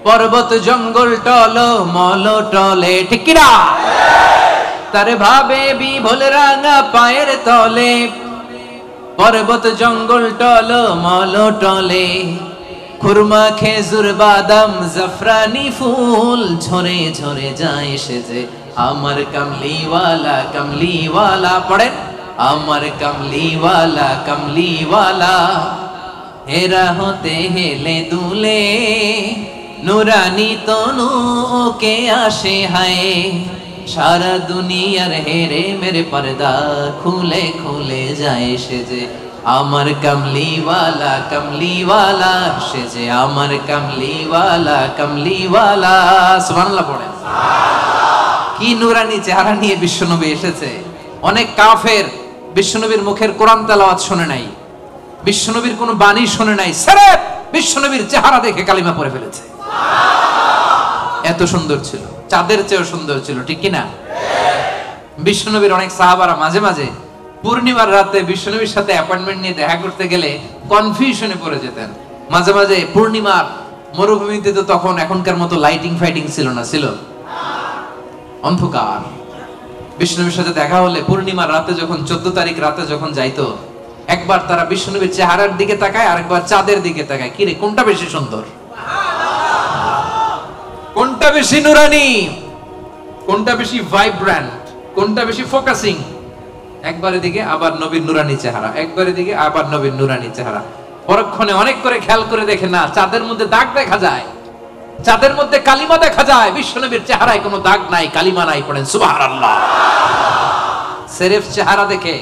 পর্বত জঙ্গল টল মল টলে, ঠিক কি না? তার ভাবে বিভোল রাঙা পায়ের তলে, পর্বত জঙ্গল টল মল টলে, খুরমা খেজুর বাদাম জাফরানি ফুল ঝরে ঝরে যায় সে যে আমার কমলিওয়ালা কমলিওয়ালা। পড়েন, আমার কমলিওয়ালা কমলিওয়ালা। হেরা হতে হেলে দুলে নুরানি তনু ওকে আসে হায়, সারা দুনিয়ার হেরে মেরে পর্দা খুলে খুলে যায় সে যে আমার কমলিওয়ালা কমলিওয়ালা, সে যে আমার কমলিওয়ালা কমলিওয়ালা। সুবহানাল্লাহ পড়েন। কি নুরানি চেহারা নিয়ে বিশ্বনবী এসেছে। অনেক কাফের বিশ্বনবীর মুখের কোরআন তেলাওয়াত শুনে নাই, বিশ্বনবীর কোনো বাণী শুনে নাই, সির্ফ বিশ্বনবীর চেহারা দেখে কালিমা পড়ে ফেলেছে। এত সুন্দর ছিল, চাঁদের চেয়েও সুন্দর ছিল, ঠিক কি না? বিশ্বনবীর অনেক সাহাবারা মাঝে মাঝে পূর্ণিমার রাতে বিশ্বনবীর সাথে অ্যাপয়েন্টমেন্ট নিয়ে দেখা করতে গেলে কনফিউশনে পড়ে যেতেন। মাঝে মাঝে পূর্ণিমার মরুভূমিতে তো তখন এখনকার মতো লাইটিং ফাইটিং ছিল না, ছিল অন্ধকার। বিশ্বনবীর সাথে দেখা হলে পূর্ণিমার রাতে যখন 14 তারিখ রাতে যখন যাইতো, একবার তারা বিশ্বনবীর চেহারার দিকে তাকায়, আরেকবার চাঁদের দিকে তাকায়, কিরে কোনটা বেশি সুন্দর, কোনটা বেশি নুরানি, কোনটা বেশি ভাইব্রেন্ট, কোনটা বেশি ফোকাসিং। একবারের দিকে আবার নবীর নুরানি চেহারা, একবারের দিকে আবার নবীর নুরানি চেহারা। পরক্ষণে অনেক করে খেয়াল করে দেখে না, চাঁদের মধ্যে দাগ দেখা যায়, চাঁদের মধ্যে কালিমা দেখা যায়, বিশ্বনবীর চেহারায় কোনো দাগ নাই, কালিমা নাই। পড়েন সুবহানাল্লাহ। সির্ফ চেহারা দেখে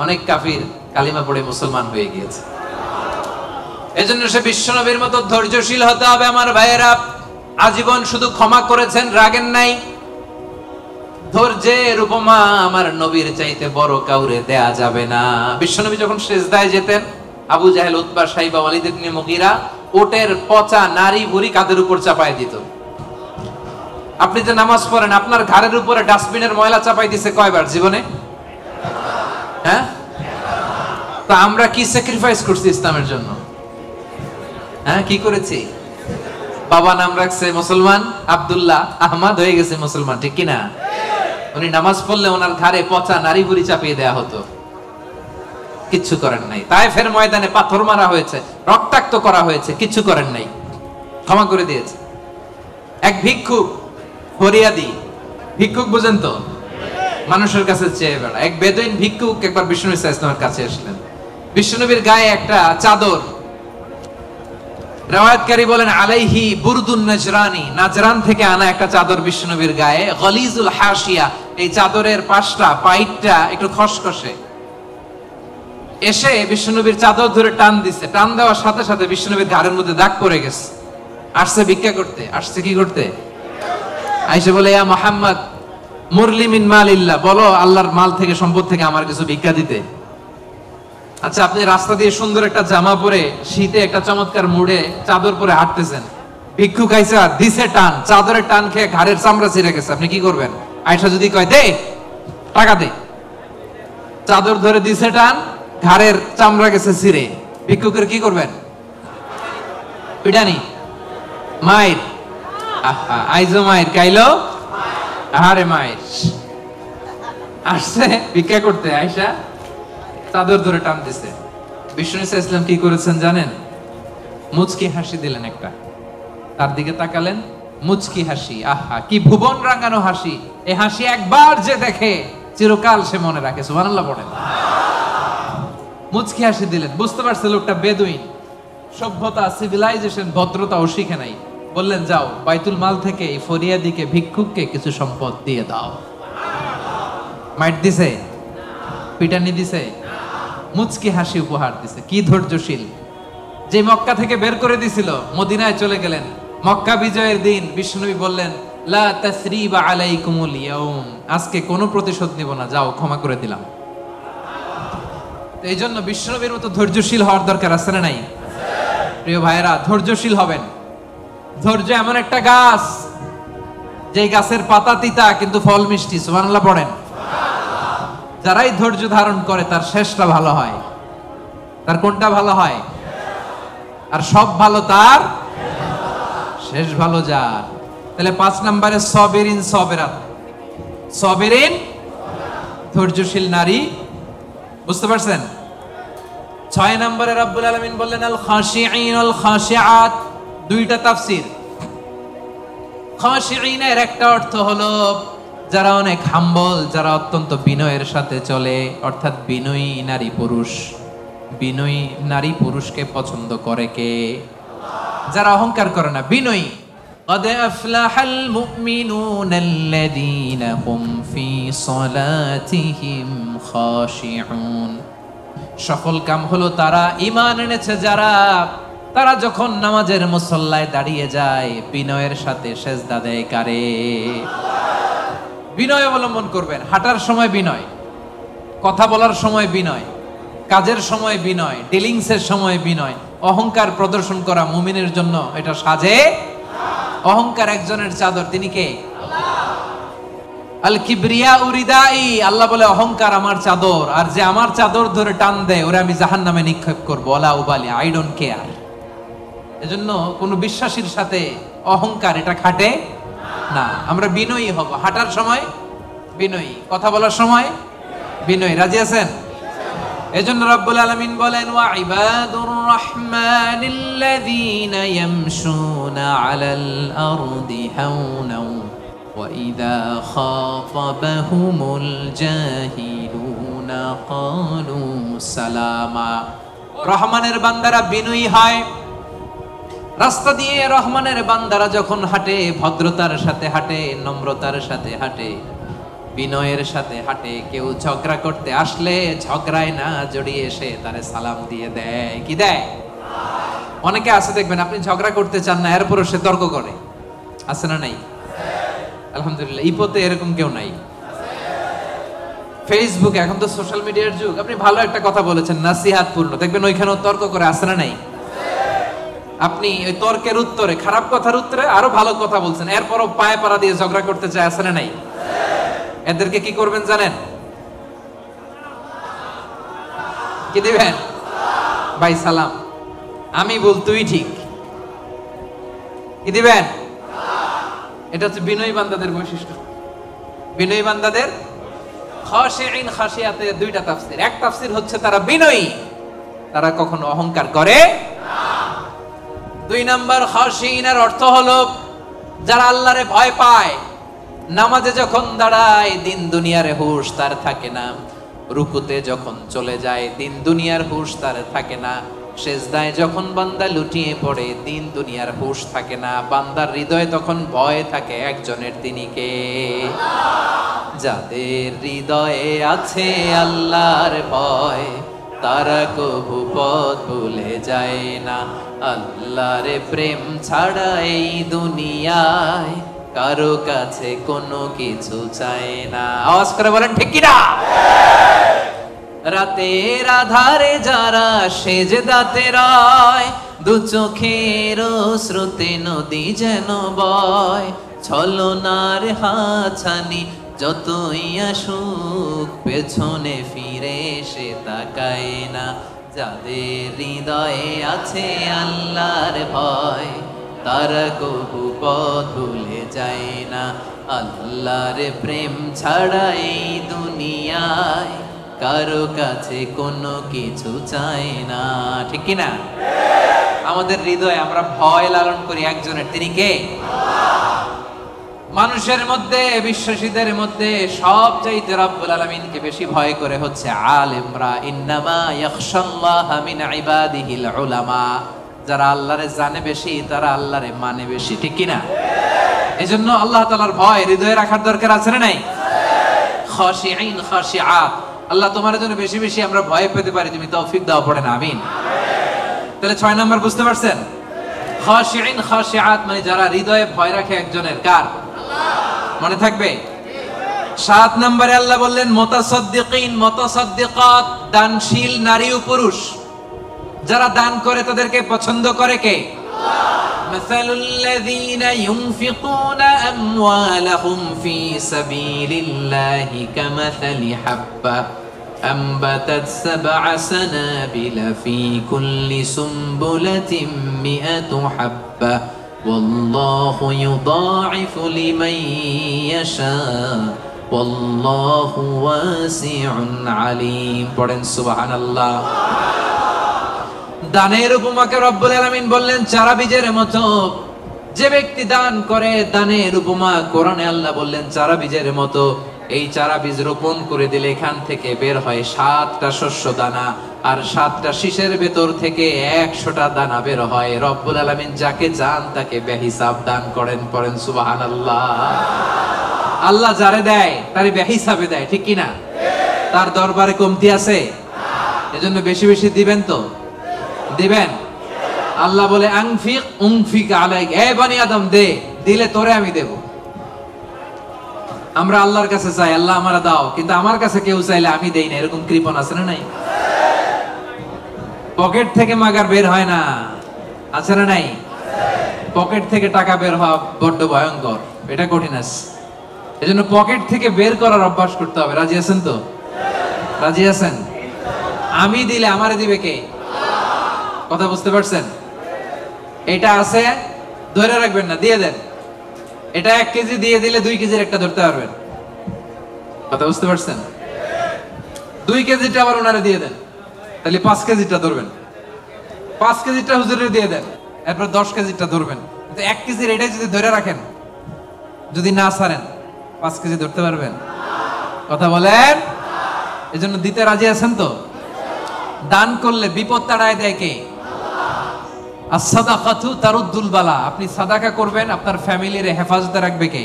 অনেক কাফির কালিমা পড়ে মুসলমান হয়ে গিয়েছে। এজন্য সে বিশ্বনবীর মতো ধৈর্যশীল হতে হবে। আমার ভাইয়েরা, আজীবন শুধু ক্ষমা করেছেন, রাগেন নাই। ধৈর্যের উপমা আমার নবীর চাইতে বড় কাউরে দেয়া যাবে না। বিশ্বনবী যখন সিজদায় যেতেন, আবু জাহেল, উতবা, সাইবা, ওয়ালিদ ইবনে মুগীরা ওটের পচা নারী ভুঁড়ি কাঁধের উপর চাপায় দিত। আপনি যে নামাজ পড়েন, আপনার ঘাড়ের উপরে ডাস্টবিনের ময়লা চাপাই দিছে কয়বার জীবনে? হ্যাঁ, তা আমরা কি স্যাক্রিফাইস করছি ইসলামের জন্য? হ্যাঁ, কি করেছি? বাবা নাম রাখছে মুসলমান, আব্দুল্লাহ, আহমদ হয়ে গেছে মুসলমান, ঠিক কিনা? উনি নামাজ পড়লে ওনার ঘাড়ে পচা নারী বুড়ি চাপিয়ে দেয়া হতো, কিচ্ছু করেন নাই। তায়েফের ময়দানে পাথর মারা হয়েছে, রক্তাক্ত করা হয়েছে, কিচ্ছু করেন নাই, ক্ষমা করে দিয়েছে। এক ভিক্ষুক, ফরিয়াদি ভিক্ষুক, বুঝেন তো, মানুষের কাছে চেয়ে বেড়া, এক বেদুইন ভিক্ষুক একবার বিষ্ণু ইসলামের কাছে আসলেন। বিষ্ণুনবীর গায়ে একটা চাদর, রাওয়ায়াতকারী বলেন আলাইহি বুরদুন নাজরানি, নাজরান থেকে আনা একটা চাদর বিষ্ণুনবীর গায়ে, গলিজুল হাসিয়া, এই চাদরের পাশটা পাইটটা একটু খসখসে। এসে বিষ্ণুনবীর চাদর ধরে টান দিছে, টান দেওয়ার সাথে সাথে বিষ্ণুনবীর ঘাড়ের মধ্যে দাগ পড়ে গেছে। আসছে ভিক্ষা করতে, আসছে কি করতে? আইসে বলে ইয়া মুহাম্মদ মুরলি মিন মালিল্লাহ, বলো আল্লাহর মাল থেকে, সম্পদ থেকে আমার কিছু ভিক্ষা দিতে। আচ্ছা, আপনি রাস্তা দিয়ে সুন্দর একটা জামা পরে, শীতে একটা চমৎকার মুড়ে চাদর পরে হাঁটতেছেন, ভিক্ষুক আইসা দিছে টান, চাদরের টান খেয়ে ঘাড়ের চামড়া ছিঁড়ে গেছে, আপনি কি করবেন? আয়সা যদি কয় দে টাকা দে, চাদর ধরে দিছে টান, ঘাড়ের চামড়া গেছে ছিঁড়ে, ভিক্ষুকের কি করবেন? পিটানি, মায়ের, আইজো মায়ের, কাইলো আহারে মায়ের। আসছে ভিক্ষা করতে, আয়সা চাদর ধরে টান দিছে। বিষ্ণু ইসলাম কি করেছেন জানেন? মুচকি হাসি দিলেন একটা, তার দিকে তাকালেন, মুচকি হাসি, আহা কি ভুবন রাঙানো হাসি। এই হাসি একবার যে দেখে চিরকাল সে মনে রাখে, সুবহানাল্লাহ পড়েন। মুচকি হাসি দিলেন, বুঝতে পারছে লোকটা বেদুইন, সভ্যতা, সিভিলাইজেশন, ভদ্রতাও শিখে নাই। বললেন যাও বাইতুল মাল থেকে এই ফরিয়াদিকে, ভিক্ষুককে কিছু সম্পদ দিয়ে দাও। মাইট দিছে, পিটানি দিছে, মুচকি হাসি উপহার দিছে। কি ধৈর্যশীল! যে মক্কা থেকে বের করে দিছিল, মদিনায় চলে গেলেন। মক্কা বিজয়ের দিন বিষ্ণুনবী বললেন লা তাসরিবা আলাইকুমুল ইয়াউম, আজকে কোনো প্রতিশোধ নিব না, যাও ক্ষমা করে দিলাম। এই জন্য বিষ্ণুনবীর মতো ধৈর্যশীল হওয়ার দরকার আছে না নাই? প্রিয় ভাইয়েরা, ধৈর্যশীল হবেন। ধৈর্য এমন একটা গাছ, যে গাছের পাতা তিতা কিন্তু ফল মিষ্টি, সুবহানাল্লাহ পড়েন। যারাই ধৈর্য ধারণ করে তার শেষটা ভালো হয়। তার কোনটা ভালো হয়? আর সব ভালো তার শেষ ভালো যার। তাহলে 5 নম্বরে সবিরিন সবেরাত, সবিরিন ধৈর্যশীল নারী, বুঝতে পারছেন? 6 নম্বরে রব্বুল আলামিন বললেন আল খাশিঈন আল খাশিআত, দুইটা তাফসীর। খাশিঈনের একটা অর্থ হলো যারা অনেক হাম্বল, যারা অত্যন্ত বিনয়ের সাথে চলে, অর্থাৎ বিনয়ী নারী পুরুষ। বিনয়ী নারী পুরুষকে পছন্দ করে কে? যারা অহংকার করে না, বিনয়ী। قد أفلح المؤمنون الذين هم في صلاتهم خاشعون, সফল কাম হলো তারা ঈমান এনেছে যারা, তারা যখন নামাজের মুসল্লায় দাঁড়িয়ে যায় বিনয়ের সাথে সেজদা দেয় কারে? বিনয় অবলম্বন করবেন। হাঁটার সময় বিনয়, কথা বলার সময় বিনয়, কাজের সময় বিনয়, ডিলিংসের সময় বিনয়। অহংকার প্রদর্শন করা মুমিনের জন্য এটা সাজে। অহংকার একজনের চাদর, তিনি কে? আল কিবরিয়া উরিদাই, আল্লাহ বলে অহংকার আমার চাদর, আর যে আমার চাদর ধরে টান দেয় ওরে আমি জাহান্নামে নিক্ষেপ করব, ওয়ালা উবালি, আই ডোন্ট কেয়ার। এজন্য কোন বিশ্বাসীর সাথে অহংকার এটা খাটে না। আমরা বিনয়ী হব, হাঁটার সময় বিনয়ী, কথা বলার সময় বিনয়ী। রাজি আছেন? এজন্য রব্বুল আলামিন বলেন ওয়া ইবাদুর রাহমানিল্লাযীনা ইয়ামশুনা আলাল আরদি হাওনাও ওয়া ইযা খাতাবাহুমুল জাহিলুনা ক্বালু সালামা। রহমানের বান্দারা বিনয়ী হয়। রাস্তা দিয়ে রহমানের বান্দারা যখন হাঁটে ভদ্রতার সাথে হাঁটে, নম্রতার সাথে হাঁটে, বিনয়ের সাথে হাঁটে। কেউ ঝগড়া করতে আসলে ঝগড়ায় না জড়িয়ে এসে তারে সালাম দিয়ে দেয়। কি দেয়? অনেকে আছে দেখবেন আপনি ঝগড়া করতে চান না, এরপরও সে তর্ক করে, আছে না নাই? আলহামদুলিল্লাহ, ইপোতে এরকম কেউ নাই। ফেসবুক, এখন তো সোশ্যাল মিডিয়ার যুগ, আপনি ভালো একটা কথা বলেছেন নাসিহাত পূর্ণ, দেখবেন ওইখানেও তর্ক করে, আছে না নাই? আপনি ওই তর্কের উত্তরে, খারাপ কথার উত্তরে আরো ভালো কথা বলছেন, এরপরও পায়ে পাড়া দিয়ে ঝগড়া করতে চায়, আছে না নাই? এদেরকে কি করবেন জানেন? কি দিবেন? ভাই সালাম, আমি বল তুই ঠিক, কি দিবেন? এটা হচ্ছে বিনয়ী বান্দাদের বৈশিষ্ট্য। বিনয়ী বান্দাদের খাশিঈন খাশিয়াতে দুইটা তাফসীর। এক তাফসীর হচ্ছে তারা বিনয়ী, তারা কখনো অহংকার করে না। দুই নাম্বার খাশিঈনের অর্থ হলো যারা আল্লাহরে ভয় পায়। নামাজে যখন দাঁড়ায় দিন দুনিয়ার হুঁশ তার থাকে না, রুকুতে যখন চলে যায় দিন দুনিয়ার হুঁশ তার থাকে না, সেজদায় যখন বান্দা লুটিয়ে পড়ে দিন দুনিয়ার হুঁশ থাকে না। বান্দার হৃদয়ে তখন ভয় থাকে একজনের, তিনি কে? যাদের হৃদয়ে আছে আল্লাহর ভয় তারা কবু পথ ভুলে যায় না। আল্লাহর প্রেম ছাড়া এই দুনিয়ায় কারো কাছে কোনো কিছু চায় না। আওয়াজ করে বলেন ঠিক কি না? রাতের আধারে যারা সেজদাতে রয়, দু চোখের স্রোতে নদী যেন বয়, ছলনার হাছানি যতই আসুক পেছনে ফিরে সে তাকায় না। যাদের হৃদয়ে আছে আল্লাহর ভয় তারা কবু পথ ভুলে যায় না। আল্লাহর প্রেম ছাড়া এই দুনিয়ায় কারো কাছে কোনো কিছু চায় না। ঠিক কি না? আমাদের হৃদয়ে আমরা ভয় লালন করি একজনের, তিনি কে? মানুষের মধ্যে, বিশ্বাসীদের মধ্যে সবচাইতে রব্বুল আলামিনকে বেশি ভয় করে হচ্ছে আলেমরা। ইন্নামা ইয়াখশাল্লাহা মিন ইবাদিহিল উলামা। যারা আল্লাহরে জানে বেশি তারা আল্লাহরে মানে বেশি। ঠিক কি না? এজন্য আল্লাহ তাআলার ভয় হৃদয়ে রাখার দরকার আছে না নাই? খাশিঈন খাশিআত। আল্লাহ তোমার জন্য বেশি বেশি আমরা ভয় পেতে পারি, তুমি তৌফিক দাও, পড়েন আমিন। তাহলে 6 নাম্বার বুঝতে পারছেন? খাশিঈন খাশিআত মানে যারা হৃদয়ে ভয় রাখে একজনের, কার? মনে থাকবে? 7 নম্বরে আল্লাহ বললেন মুতাসাদ্দিকিন মুতাসাদ্দিকাত, দানশীল নারী ও পুরুষ যারা দান করে তাদেরকে পছন্দ করে কে? মাসালুল লাযীনা ইউনফিকুনা আমওয়ালাহুম ফি সাবিলিল্লাহি কামাসালি হাব্বা أنبتت 7 سنابل في كل سنبلة 100 حبة والله يضاعف لمن يشاء والله واسع عليم। পড়েন সুবহানাল্লাহ। দানের উপমাকে রব্বুল আলামিন বললেন চারা বীজের মতো। যে ব্যক্তি দান করে, দানের উপমা কোরআনে আল্লাহ বললেন চারা বীজের মতো। এই চারা বীজ রোপণ করে দিলে এখান থেকে বের হয় 7টা শস্য দানা, আর 7টা শীষের ভেতর থেকে 100টা দানা বের হয়। রব্বুল আলামিন যাকে চান তাকে বেহিসাব দান করেন। পড়েন সুবহানাল্লাহ। আল্লাহ যারে দেয় তারে বেহিসাবে দেয়। ঠিক কি না? তার দরবারে কমতি আছে? এজন্য বেশি বেশি দিবেন তো দিবেন। আল্লাহ বলে আনফিক উনফিক আলাইক, এ বনি আদম দে, দিলে তোরে আমি দেব। আমরা আল্লাহর কাছে চাই আল্লাহ আমারে দাও, কিন্তু আমার কাছে কেউ চাইলে আমি দেই না, এরকম কৃপণ আছে না নাই? পকেট থেকে মাগার বের হয় না, আছে না নাই? পকেট থেকে টাকা বের হওয়া বড্ড ভয়ঙ্কর, এটা কঠিন আছে। এজন্য পকেট থেকে বের করার অভ্যাস করতে হবে। রাজি আছেন তো? রাজি আছেন? আমি দিলে আমারে দিবে কে? কথা বুঝতে পারছেন? এটা আছে, ধরে রাখবেন না, দিয়ে দেন। এটা 1 কেজি দিয়ে দিলে 2 কেজির একটা ধরতে পারবেন। কথা বুঝতে পারছেন? 2 কেজিটা আবার ওনারে দিয়ে দেন, তাহলে 5 কেজিটা ধরবেন। 5 কেজিটা হুজুরে দিয়ে দেন, এরপর 10 কেজিটা ধরবেন। কিন্তু 1 কেজির এটাই যদি ধরে রাখেন, যদি না ছাড়েন, 5 কেজি ধরতে পারবেন? কথা বলেন। এজন্য দিতে রাজি আছেন তো? দান করলে বিপদ তাড়ায় দেয় কে? as-সাদাকাতু তারুদ্দুল বালা। আপনি সাদাকা করবেন, আপনার ফ্যামিলির হেফাজতে রাখবে কে?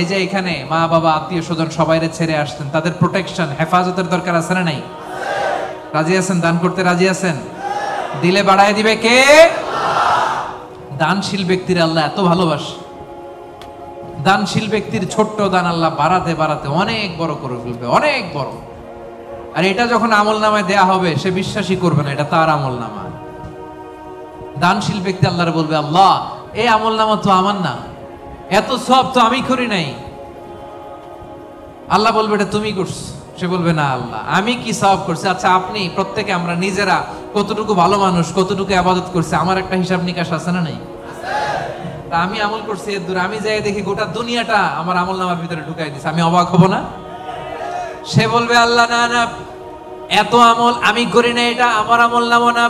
এই যে এখানে মা বাবা আত্মীয় স্বজন সবাইরে ছেড়ে আসছেন, তাদের প্রোটেকশন হেফাজতের দরকার আছে না নাই? রাজি আছেন? দান করতে রাজি আছেন? দিলে বাড়ায় দিবে কে? দানশীল ব্যক্তির আল্লাহ এত ভালোবাসে। দানশীল ব্যক্তির ছোট্ট দান আল্লাহ বাড়াতে বাড়াতে অনেক বড় করে ফেলবে, অনেক বড়। আর এটা যখন আমলনামায় দেয়া হবে, সে বিশ্বাসই করবে না এটা তার আমলনামা। দানশীল ব্যক্তি আল্লাহরে বলবে, আল্লাহ এই আমলনামা তো আমার না, এত সওয়াব তো আমি করি নাই। আল্লাহ বলবে এটা তুমি করছো। সে বলবে না আল্লাহ আমি কি সওয়াব করছি? আচ্ছা আপনি প্রত্যেকে আমরা নিজেরা কতটুকু ভালো মানুষ, কতটুকু ইবাদত করছে, আমার একটা হিসাব নিকাশ আছে না নাই? তা আমি আমল করছি এর দূর, আমি যাই দেখি গোটা দুনিয়াটা আমার আমল নামার ভিতরে ঢুকাই দিছে, আমি অবাক হব না? সে বলবে আল্লাহ না না, এত আমল আমি করি না, এটা আমার আমল নামা না।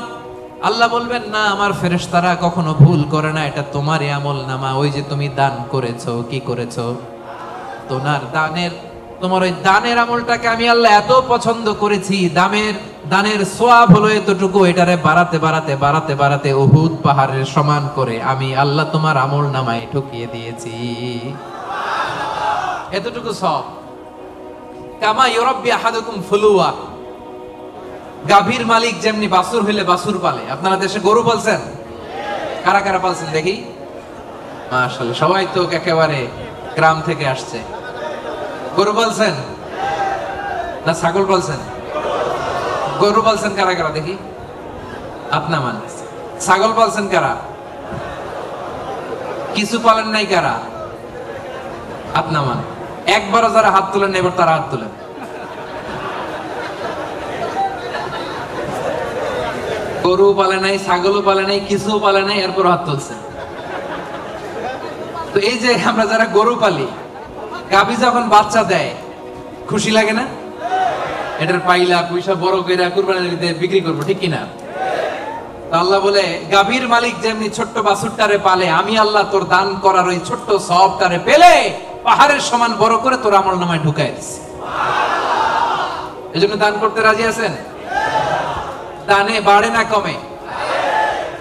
আল্লাহ বলবেন না, আমার ফেরেশতারা কখনো ভুল করে না, এটা তোমারই আমল নামা। ওই যে তুমি দান করেছো, কি করেছো, তোমার ওই দানের আমলটাকে আমি আল্লাহ এত পছন্দ করেছি, দানের সোয়াব হলো এতটুকু, এটারে বাড়াতে বাড়াতে বাড়াতে বাড়াতে উহুদ পাহাড়ের সমান করে আমি আল্লাহ তোমার আমল নামায় ঢুকিয়ে দিয়েছি। এতটুকু সব। কামা ইউরাব্বি আহাদুকুম ফুলুয়া, গাভীর মালিক যেমনি বাছুর হইলে বাছুর পালে। আপনারা দেশে গরু পালছেন? কারা কারা পালছেন দেখি? মাশাআল্লাহ, সবাই তো একেবারে গ্রাম থেকে আসছে। গরু পালছেন না ছাগল পালছেন? গরু পালছেন কারা কারা দেখি? আপনা মান। ছাগল পালছেন কারা? কিছু পালেন নাই কারা? আপনা মান। একবারও যারা হাত তোলেন এবার তারা হাত তোলেন। গরু পালে নাই, ছাগলও পালে নাই, কিছু পালে নাই, এরপর হাত তুলছে। তো এই যে আমরা যারা গরু পালি, গাভী যখন বাচ্চা দেয় খুশি লাগে না? এটার পাইলা পয়সা বড় করে কুরবানির ঈদে বিক্রি করবো, ঠিক কিনা? আল্লাহ বলে গাভীর মালিক যেমনি ছোট্ট বাছুরটারে পালে, আমি আল্লাহ তোর দান করার ওই ছোট্ট সবটারে পেলে পাহাড়ের সমান বড় করে তোর আমল নামায় ঢুকাই দিছি। এই জন্য দান করতে রাজি আছেন? দানে বাড়ে না কমে?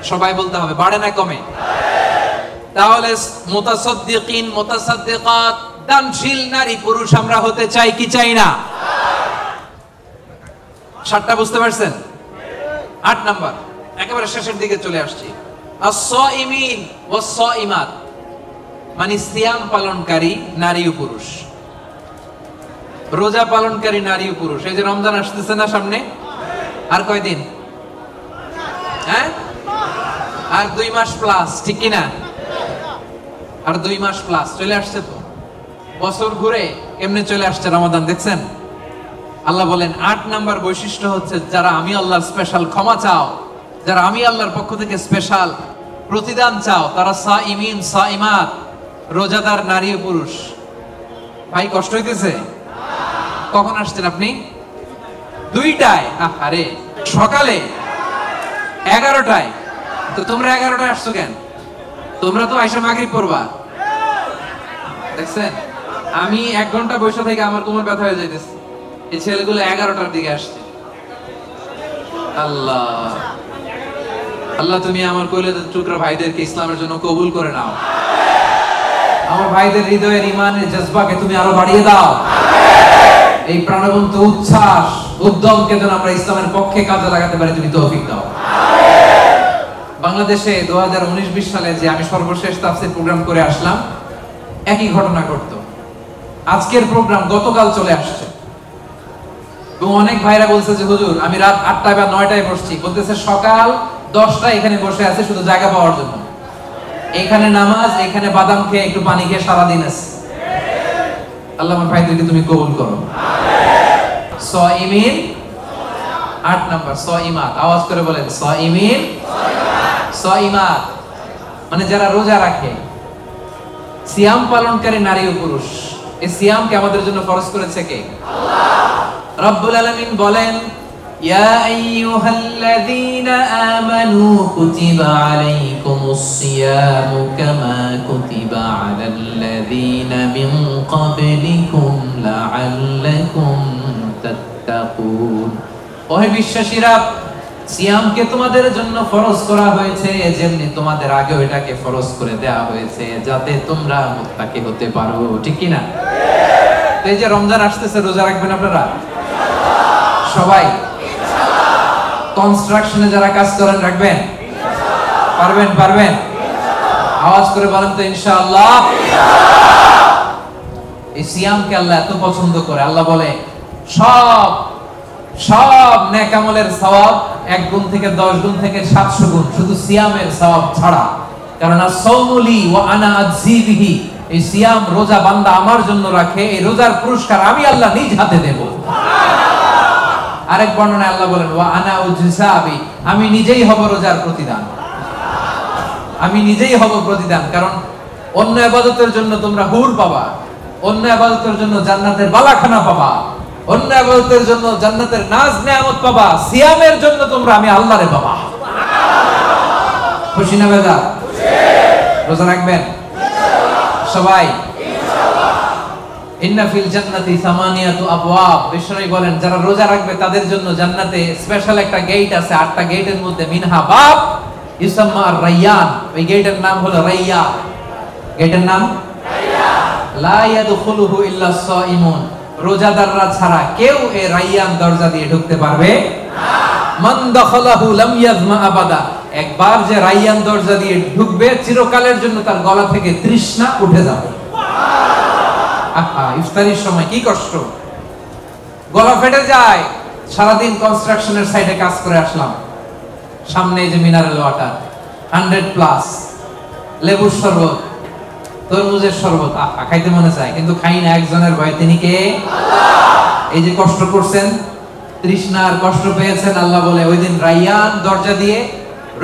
সবাই বলতে হবে, বাড়ে না কমে? তাহলে মুতাসাদ্দিকিন মুতাসাদ্দিকাত, দানশীল নারী পুরুষ আমরা হতে চাই কি চাই না? 7টা বুঝতে পারছেন? 8 নাম্বার, একেবারে শেষের দিকে চলে আসছি। আস-সাইমিন ওয়াস-সাইমাত, মানে সিয়াম পালনকারী নারী ও পুরুষ, রোজা পালনকারী নারী ও পুরুষ। এই যে রমজান আসতেছে না সামনে, আর কয়দিন? হ্যাঁ, আর 2 মাস প্লাস, ঠিক কিনা? আর 2 মাস প্লাস চলে আসছে। তো বছর ঘুরে এমনি চলে আসছে রমাদান, দেখছেন? আল্লাহ বলেন 8 নাম্বার বৈশিষ্ট্য হচ্ছে যারা আমি আল্লাহর স্পেশাল ক্ষমা চাও, যারা আমি আল্লাহর পক্ষ থেকে স্পেশাল প্রতিদান চাও, তারা সাইমিন সাইমাত, রোজাদার নারী ও পুরুষ। ভাই কষ্ট হইতেছে? কখন আসছেন আপনি? 2টায়? আরে সকালে 11টায়। তো তোমরা 11টায় আসছো কেন? তোমরা তো আইসা মাগরিব পড়বা। দেখছেন, আমি 1 ঘন্টা বসে থেকে আমার কোমর ব্যথা হয়ে যাইতেছে, এই ছেলেগুলো 11টার দিকে আসছে। আল্লাহ আল্লাহ, তুমি আমার কলিজার টুকরা ভাইদেরকে ইসলামের জন্য কবুল করে নাও। আমার ভাইদের হৃদয়ের ঈমানের জজবাকে তুমি আরো বাড়িয়ে দাও। এই প্রাণবন্ত উচ্ছ্বাস উদ্যমকে যেন আমরা ইসলামের পক্ষে কাজে লাগাতে পারি, তুমি তৌফিক দাও। বাংলাদেশে 2019-20 সালে যে আমি সর্বশেষ তাফসীর প্রোগ্রাম করে আসলাম, একই ঘটনা ঘটতো। আজকের প্রোগ্রাম গতকাল চলে আসছে, এবং অনেক ভাইরা বলছে যে হুজুর আমি রাত 8টায় বা 9টায় বসছি, বলতেছে সকাল 10টায় এখানে বসে আছে শুধু জায়গা পাওয়ার জন্য। এখানে নামাজ, এখানে বাদাম খেয়ে একটু পানি খেয়ে সারাদিন আছে। আল্লাহ আমার ভাইদেরকে তুমি কবুল করো। সাইমিন 8 নাম্বার, সাইমাত। আওয়াজ করে বলেন সাইমিন সাইমাত, মানে যারা রোজা রাখে, সিয়াম পালনকারী নারী ও পুরুষ। এই সিয়ামকে আমাদের জন্য ফরজ করেছে কে? আল্লাহ রাব্বুল আলামিন বলেন, ইয়া আইয়ুহাল্লাযীনা আমানু কুতিবা আলাইকুমুস সিয়ামু কামা কুতিবা আলাল্লাযীনা মিন ক্বাবলিকুম লাআল্লাকুম তাত্তাকুন। ওহে বিশ্বাসীরা, সিয়ামকে তোমাদের জন্য ফরজ করা হয়েছে যেমনি তোমাদের আগেও এটাকে ফরজ করে দেয়া হয়েছে, যাতে তোমরা মুত্তাকি হতে পারো, ঠিক কি না? এই যে রমজান আসতেছে, রোজা রাখবেন আপনারা সবাই? কনস্ট্রাকশনে যারা কাজ করেন রাখবেন? পারবেন? পারবেন? আওয়াজ করে বলেন তো ইনশাআল্লাহ। এই সিয়ামকে আল্লাহ এত পছন্দ করে, আল্লাহ বলে সব নেক আমলের সওয়াব 1 গুণ থেকে 10 গুণ থেকে 700 গুণ, শুধু সিয়ামের সওয়াব ছাড়া। কারণ আস-সাওমুলি ওয়া আনা আজজি বিহি, এই সিয়াম রোজা বান্দা আমার জন্য রাখে, এই রোজার পুরস্কার আমি আল্লাহ নিজ হাতে দেব। আরেক বর্ণনায় আল্লাহ বলেন ওয়া আনা উজসাবি, আমি নিজেই হব রোজার প্রতিদান। আমি নিজেই হব প্রতিদান। কারণ অন্য ইবাদতের জন্য তোমরা হুর পাবা, অন্য ইবাদতের জন্য জান্নাতের বালাখানা পাবা, অন্য ইবাদতের জন্য জান্নাতের নাজ নেয়ামত পাবা, সিয়ামের জন্য তোমরা আমি আল্লাহরে পাবা। খুশি না বেজা? রোজা রাখবেন সবাই? ইন্না ফিল জান্নাতি সামানিয়াতু আবওয়াব। বিশ্বনবী বলেন যারা রোজা রাখবে তাদের জন্য জান্নাতে স্পেশাল একটা গেট আছে, 8টা গেটের মধ্যে মিনহা বাব ইউসাম্মা আর-রায়্যান। ওই গেটের নাম হলো রায়্যান। গেটের নাম রায়্যান। লা ইয়াদখুলুহু ইল্লা সাইমুন। রোজাদাররা ছাড়া কেউ এই রায়্যান দরজা দিয়ে ঢুকতে পারবে না। মান দাখালাহু লাম ইয়াজমা আবাদা। একবার যে রায়্যান দরজা দিয়ে ঢুকবে চিরকালের জন্য তার গলা থেকে তৃষ্ণা উঠে যাবে। ইফতারির সময় কি কষ্ট, গলা ফেটে যায়। সারাদিন কনস্ট্রাকশনের সাইডে কাজ করে আসলাম, সামনে যে মিনারেল ওয়াটার 100+, লেবুর শরবত, তরমুজের শরবত, খাইতে মনে চায় কিন্তু খাই না। একজনের ভয়, তিনি কে? আল্লাহ। এই যে কষ্ট করছেন, তৃষ্ণার কষ্ট পেয়েছেন, আল্লাহ বলে ওই দিন রায়্যান দরজা দিয়ে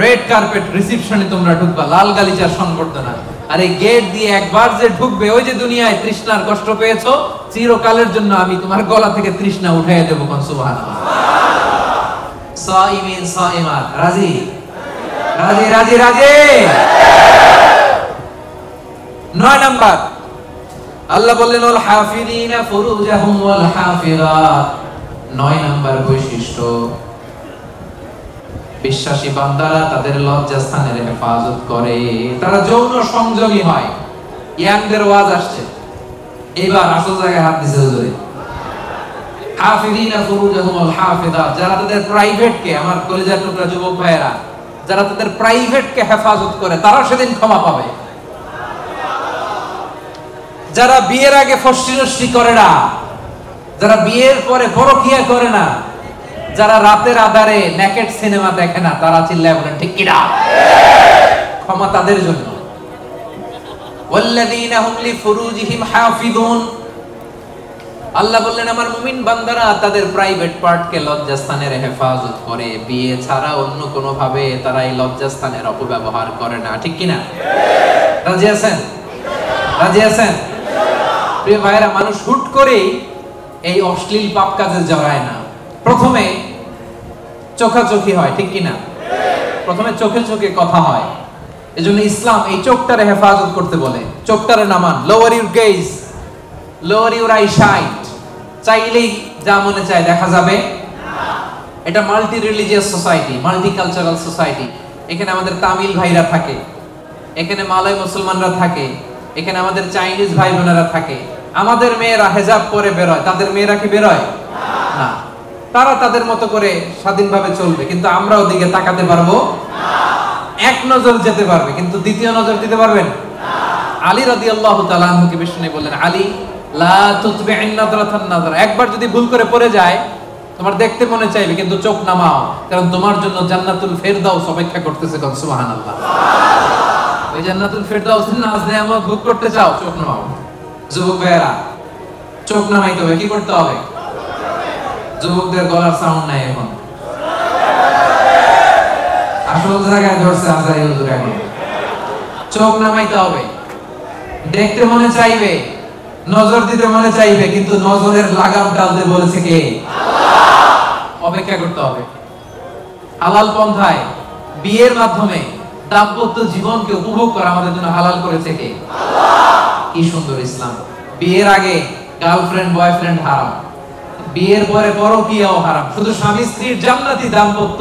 রেড কার্পেট রিসেপশনে তোমরা ঢুকবা, লাল গালিচার সংবর্ধনা। আর এই গেট দিয়ে একবার যে ঢুকবে, ওই যে দুনিয়ায় তৃষ্ণার কষ্ট পেয়েছো, চিরকালের জন্য আমি তোমার গলা থেকে তৃষ্ণা উঠাইয়া দেবো। কোন সুবহানাল্লাহ। সাইমিন সাইমাত, রাজি রাজি রাজি রাজি। 9 নাম্বার আল্লাহ বললেন ওয়াল হাফিযিনা ফুরুজাহুম ওয়াল হাফিযাত। 9 নাম্বার বৈশিষ্ট্য, বিশ্বাসী বান্দারা তাদের লজ্জাস্থানের হেফাজত করে, তারা যৌন সংযোগী হয়। ইয়াংদের ওয়াজ আসছে, এবার আসল জায়গায় হাত দিছে হুজুরে। হাফিযিনা ফুরুজাহুম ওয়াল হাফিযাত, যারা তাদের প্রাইভেটকে, আমার কলিজার টুকরা যুবক ভাইয়েরা, যারা তাদের প্রাইভেটকে হেফাজত করে তারা সেদিন ক্ষমা পাবে। যারা বিয়ের আগে ফষ্টি করে না, যারা বিয়ের পরে পরকিয়া করে না, যারা রাতের আধারে নেকেড সিনেমা দেখে না, তারা চিল্লায় বলেন ঠিক কিনা? ক্ষমা তাদের জন্য। ওয়াল্লাযীনা হুম লিফুরুজিহিম হাফিযুন। আল্লাহ বললেন আমার মুমিন বান্দারা তাদের প্রাইভেট পার্টকে লজ্জাস্থানের হেফাজত করে, বিয়ে ছাড়া অন্য কোনো ভাবে তারা এই লজ্জাস্থানের অপব্যবহার করে না। ঠিক কিনা? রাজি আছেন? রাজি আছেন? প্রিয় ভাইরা, মানুষ হুট করেই এই অশ্লীল পাপ কাজে জড়ায় না। প্রথমে চোখাচোখি হয়, ঠিক কিনা? প্রথমে চোখে চোখে কথা হয়। এজন্য ইসলাম এই চোখটারে হেফাজত করতে বলে। চোখটারে নামান, lower your gaze, lower your eye sight. চাইলেই যা মনে চায় দেখা যাবে না। এটা multi religious society, multi cultural society. এখানে আমাদের তামিল ভাইরা থাকে, এখানে মালয় মুসলমানরা থাকে, এখানে আমাদের চাইনিজ ভাই বোনেরা থাকে। আমাদের মেয়েরা হেজাব পরে বেরোয়, তাদের মেয়েরা কি বেরোয় না। তারা তাদের মতো করে স্বাধীনভাবে চলবে, কিন্তু আমরা ওদিকে তাকাতে পারবো না। এক নজর যেতে পারবে, কিন্তু দ্বিতীয় নজর দিতে পারবেন না। আলী রাদিয়াল্লাহু তাআলা আনহুকে বিষ্ণু বললেন, আলী লা তুতবি'ন নাযরাতান নাযরা। একবার যদি ভুল করে পড়ে যায়, তোমার দেখতে মনে চাইবে কিন্তু চোখ নামাও, কারণ তোমার জন্য জান্নাতুল ফেরদাউস অপেক্ষা করতেছে। কোন সুবহানাল্লাহ। ওই জান্নাতুল ফেরদাউসের নাজ নেয়ামত ভোগ করতে চাও, চোখ নামাও। যুবক ভাইরা, চোখ নামাইতে হবে, কি করতে হবে? যুবকদের গলার সাউন্ড নাই এখন, আসল জায়গায় ধরছে আজারি হুজুর। এখন চোখ নামাইতে হবে। দেখতে মনে চাইবে, নজর দিতে মনে চাইবে, কিন্তু নজরের লাগাম টানতে বলেছে কে? আল্লাহ। অপেক্ষা করতে হবে। হালাল পন্থায় বিয়ের মাধ্যমে দাম্পত্য জীবনকে উপভোগ করা আমাদের জন্য হালাল করেছে কে? আল্লাহ। কি সুন্দর ইসলাম। বিয়ের আগে গার্লফ্রেন্ড বয়ফ্রেন্ড হারাম, বিয়ের পরে পরকীয়াও হারাম। শুধু স্বামী স্ত্রীর জান্নাতি দাম্পত্য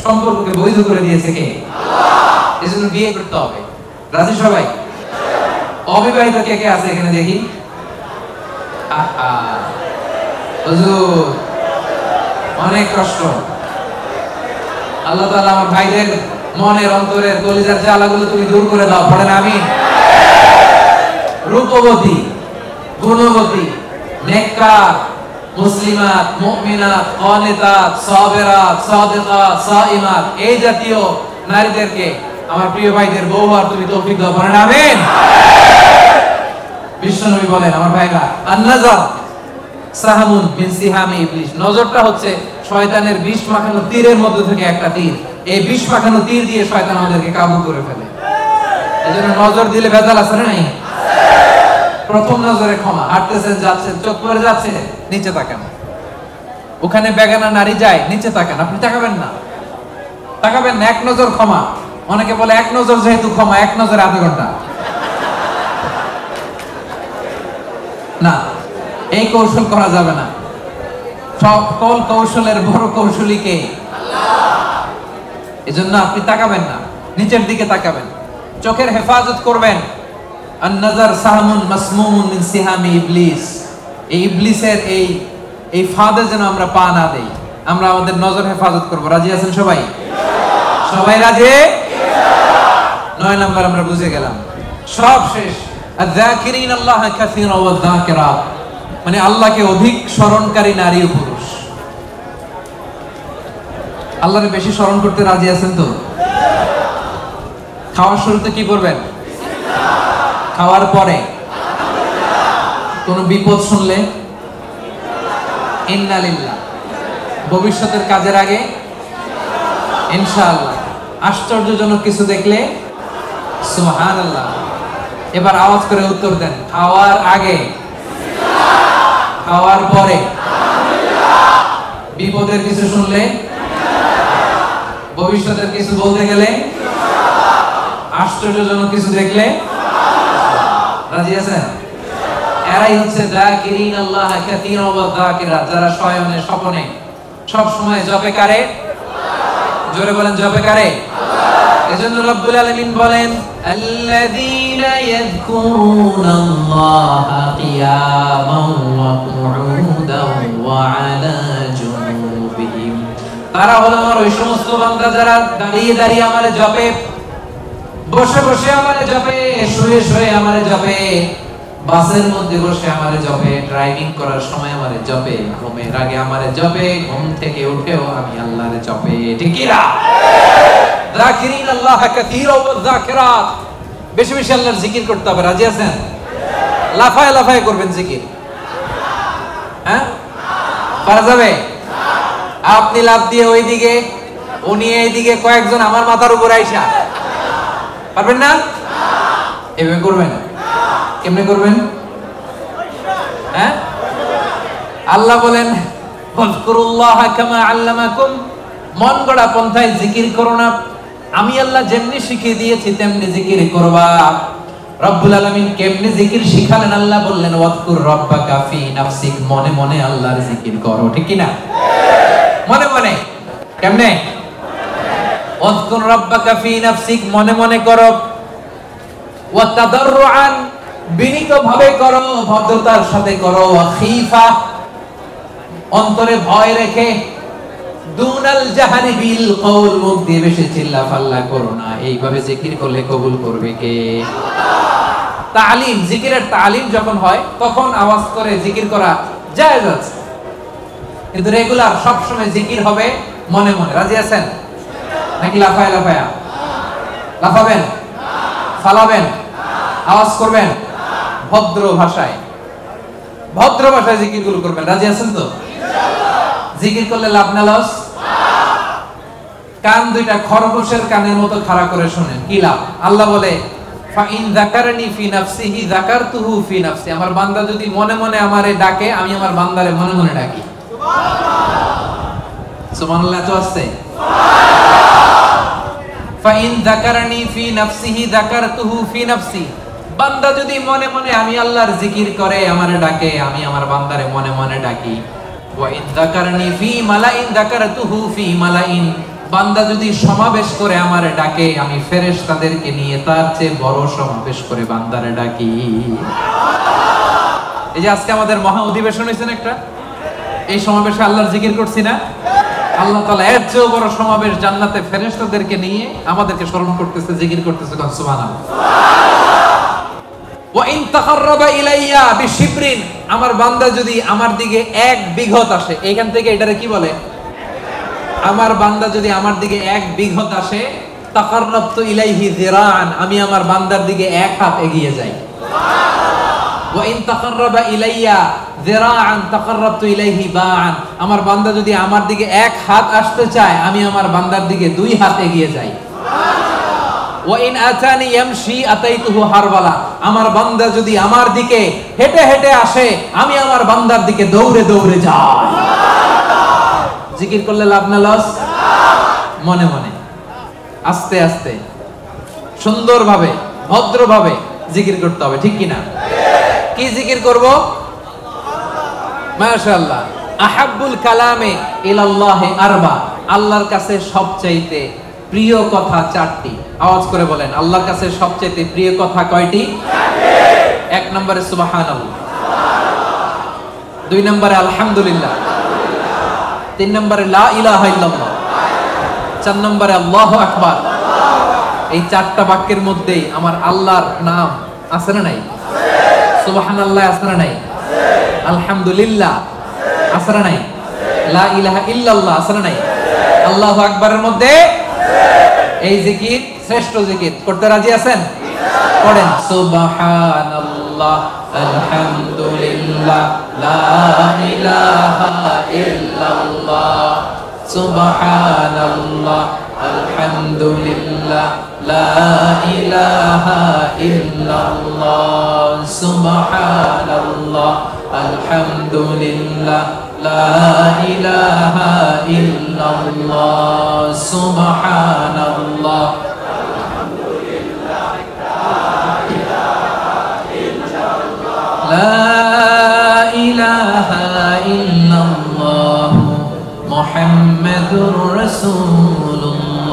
সম্পর্ককে বৈধ করে দিয়েছে কে? আল্লাহ। এজন্য বিয়ে করতে হবে। রাজি সবাই? অবিবাহিত কে কে আছে এখানে দেখি? হুজুর অনেক কষ্ট। আল্লাহ তাআলা আমার ভাইদের মনের অন্তরের কলিজার জ্বালাগুলো তুমি দূর করে দাও। পড়েন আমিন। রূপবতী, গুণবতী, নেককার, মুসলিমাত, মুমিনাত, কানিতাত, সাবিরাত, সাদিকাত, সাইমাত, এই জাতীয় নারীদেরকে আমার প্রিয় ভাইদের বউ আর তুমি তৌফিক দাও। পড়েন আমিন। বিশ্বনবী বলেন আমার ভাইরা, আন-নাযার সাহামুন মিন সিহামি ইবলিস। নজরটা হচ্ছে শয়তানের বিষ মাখানো তীরের মধ্যে থেকে একটা তীর। এই বিষ মাখানো তীর দিয়ে শয়তান আমাদেরকে কাবু করে ফেলে। এজন্য নজর দিলে ভেজাল আছে না নাই? প্রথম নজরে ক্ষমা, হাঁটতেছেন যাচ্ছেন চোখ পড়ে যাচ্ছে নিচে তাকান, ওখানে বেগানা নারী যায় নিচে তাকান, আপনি তাকাবেন না, তাকাবেন না, এক নজর ক্ষমা। অনেকে বলে এক নজর যেহেতু ক্ষমা, এক নজরে আধা ঘন্টা। না, এই কৌশল করা যাবে না। সকল কৌশলের বড় কৌশলী কে? এজন্য আপনি তাকাবেন না, নিচের দিকে তাকাবেন, চোখের হেফাজত করবেন। আন-নাজার সাহামুন মাসমুমুন মিন সিহামি ইবলিস। এই ইবলিসের এই ফাঁদে যেন আমরা পা না দেই, আমরা আমাদের নজর হেফাজত করব। রাজি আছেন সবাই? সবাই রাজি? 9 নাম্বার আমরা বুঝে গেলাম, সব শেষ। আয-যাকিরিন আল্লাহ কাসীরা ওয়া যাকিরাত, মানে আল্লাহকে অধিক স্মরণকারী নারী ও পুরুষ। আল্লাহকে বেশি স্মরণ করতে রাজি আছেন তো? খাওয়ার শুরুতে কি করবেন? খাওয়ার পরে কোন বিপদ শুনলে ইন্না লিল্লাহ, ভবিষ্যতের কাজের আগে ইনশাআল্লাহ, আশ্চর্যজনক কিছু দেখলে সুবহানাল্লাহ। এবার আওয়াজ করে উত্তর দেন, খাওয়ার আগে, খাওয়ার পরে, বিপদের কিছু শুনলে, ভবিষ্যতের কিছু বলতে গেলে, আশ্চর্যজনক কিছু দেখলে। রাজি আছেন? এরাই হচ্ছে যাকিরিন আল্লাহ কাসীরা ওয়া যাকিরাত, যারা শয়নে স্বপনে সব সময় জপে কারে? জোরে বলেন, জপে কারে? এজন্য রব্বুল আলামিন বলেন, আল্লাযীনা ইয়াযকুরুনাল্লাহা কিয়ামান ওয়া কুউদান ওয়া আলা জুনুবিহিম। তারা হলো আমার ওই সমস্ত বান্দা যারা দাঁড়িয়ে দাঁড়িয়ে আমারে জপে, বসে বসে আমারে জপে, শুয়ে শুয়ে আমারে জপে, বাসের মধ্যে বসে আমারে জপে, ড্রাইভিং করার সময় আমারে জপে, ঘুমের আগে আমারে জপে, ঘুম থেকে উঠেও আমি আল্লাহরে জপে। ঠিক কি না? যাকিরিন আল্লাহ কাসীরা ওয়া যাকিরাত, বেশি বেশি আল্লাহর জিকির করতে হবে। রাজি আছেন? লাফায় লাফায় করবেন জিকির। হ্যাঁ, পারা যাবে? আপনি লাফ দিয়ে ওইদিকে, উনি এইদিকে, কয়েকজন আমার মাথার উপর আইসা, পারবেন না? এভাবে করবেন। কেমনে করবেন? হ্যাঁ, আল্লাহ বলেন ফাযকুরুল্লাহা কামা আল্লামাকুম, মন গড়া পন্থায় জিকির করো না, আমি আল্লাহ যেমনি শিখিয়ে দিয়েছি তেমনি জিকির করবা। রব্বুল আলামিন কেমনে জিকির শিখালেন? আল্লাহ বললেন ওয়াজকুর রাব্বাকা ফি নাফসিক, মনে মনে আল্লাহর জিকির করো। ঠিক কি না? মনে মনে। কেমনে? ওয়াজকুর রাব্বাকা ফি নাফসিক, মনে মনে করো, ওয়া তাদাররুআন, বিনীতভাবে করো, ভদ্রতার সাথে করো, ওয়া খীফা, অন্তরে ভয় রেখে, দুনাল জাহারি বিল কওল, মুখ দিয়ে বেশি চিল্লাফাল্লা করো না। এইভাবে জিকির করলে কবুল করবে কে? তালিম, জিকিরের তালিম যখন হয় তখন আওয়াজ করে জিকির করা জায়েজ আছে, কিন্তু রেগুলার সব সময় জিকির হবে মনে মনে। রাজি আছেন নাকি লাফায় লাফায়া? লাফাবেন, ফালাবেন, আওয়াজ করবেন, ভদ্র ভাষায়, ভদ্র ভাষায় জিকিরগুলো করবেন। রাজি আছেন তো? জিকির করলে লাভ না লস? কান দুইটা খরগোশের কানের মতো খাড়া করে শুনেন, কি লাভ? আল্লাহ বলে ফাইন যাকারনি ফি নাফসিহি যাকারতুহু ফি নাফসি, আমার বান্দা যদি মনে মনে আমারে ডাকে, আমি আমার বান্দারে মনে মনে ডাকি। সুবহানাল্লাহ। তো আছে ফাইন যাকারনি ফি নাফসিহি যাকারতুহু ফি নাফসি, বান্দা যদি মনে মনে আমি আল্লাহর জিকির করে আমারে ডাকে, আমি আমার বান্দারে মনে মনে ডাকি। ওয়া ইন যাকারনি ফি মালাইন যাকারতুহু ফি মালাইন, বান্দা যদি সমাবেশ করে আমারে ডাকে, আমি ফেরেশতাদেরকে নিয়ে তার চেয়ে বড় সমাবেশ করে বান্দারে ডাকি। এই যে আজকে আমাদের মহা অধিবেশন হয়েছে না একটা, এই সমাবেশে আল্লাহর জিকির করছি না? আল্লাহ তাআলা এর চেয়ে বড় সমাবেশ জান্নাতে ফেরেশতাদেরকে নিয়ে আমাদেরকে স্মরণ করতেছে, জিকির করতেছে। সুবহানাল্লাহ। ওয়া ইন তাকাররাবা ইলাইয়া বিশিবরিন, আমার বান্দা যদি আমার দিকে 1 বিঘত আসে, এইখান থেকে এটারে কি বলে? আমার বান্দা যদি আমার দিকে 1 বিঘত আসে, তাকাররাবতু ইলাইহি যিরাআন, আমি আমার বান্দার দিকে 1 হাত এগিয়ে যাই। ওয়া ইন তাকাররাবা ইলাইয়া যিরাআন তাকাররাবতু ইলাইহি বাআন, আমার বান্দা যদি আমার দিকে 1 হাত আসতে চায়, আমি আমার বান্দার দিকে 2 হাত এগিয়ে যাই। ওয়া ইন আতানি ইয়ামশি আতাইতুহু হারওয়ালা, আমার বান্দা যদি আমার দিকে হেঁটে হেঁটে আসে আমি আমার বান্দার দিকে দৌড়ে দৌড়ে যাই। জিকির করলে লাভ না লস? মনে মনে আস্তে আস্তে সুন্দরভাবে ভদ্রভাবে জিকির করতে হবে, ঠিক কিনা? কি জিকির করব? মাশাআল্লাহ, আহাব্বুল কালামে ইলাল্লাহি আরবা, আল্লাহর কাছে সবচাইতে প্রিয় কথা চারটি। আওয়াজ করে বলেন, আল্লাহর কাছে সবচাইতে প্রিয় কথা কয়টি? এক নম্বরে সুবহানাল্লাহ, দুই নম্বরে আলহামদুলিল্লাহ, তিন নম্বরে লা ইলাহা ইল্লাল্লাহ, চার নম্বরে আল্লাহু আকবার। এই চারটা বাক্যের মধ্যেই আমার আল্লাহর নাম আছে না নাই? সুবহানাল্লাহ আছে না নাই? আলহামদুলিল্লাহ আছে না নাই? লা ইলাহা ইল্লাল্লাহ আছে না নাই? আল্লাহু আকবারের মধ্যে এই জিকির শ্রেষ্ঠ জিকির। করতে রাজি আছেন? পড়েন, সুবহানাল্লাহ আলহামদুলিল্লাহ লা ইলাহা ইল্লাল্লাহ, সুবহানাল্লাহ আলহামদুলিল্লাহ লা ইলাহা ইল্লাল্লাহ, সুবহানাল্লাহ আলহামদুলিল্লাহ লা ইলাহা ইল্লাল্লাহ, সুবহানাল্লাহ লা ইলাহা ইল্লাল্লাহ মুহাম্মাদুর রাসূলুল্লাহ।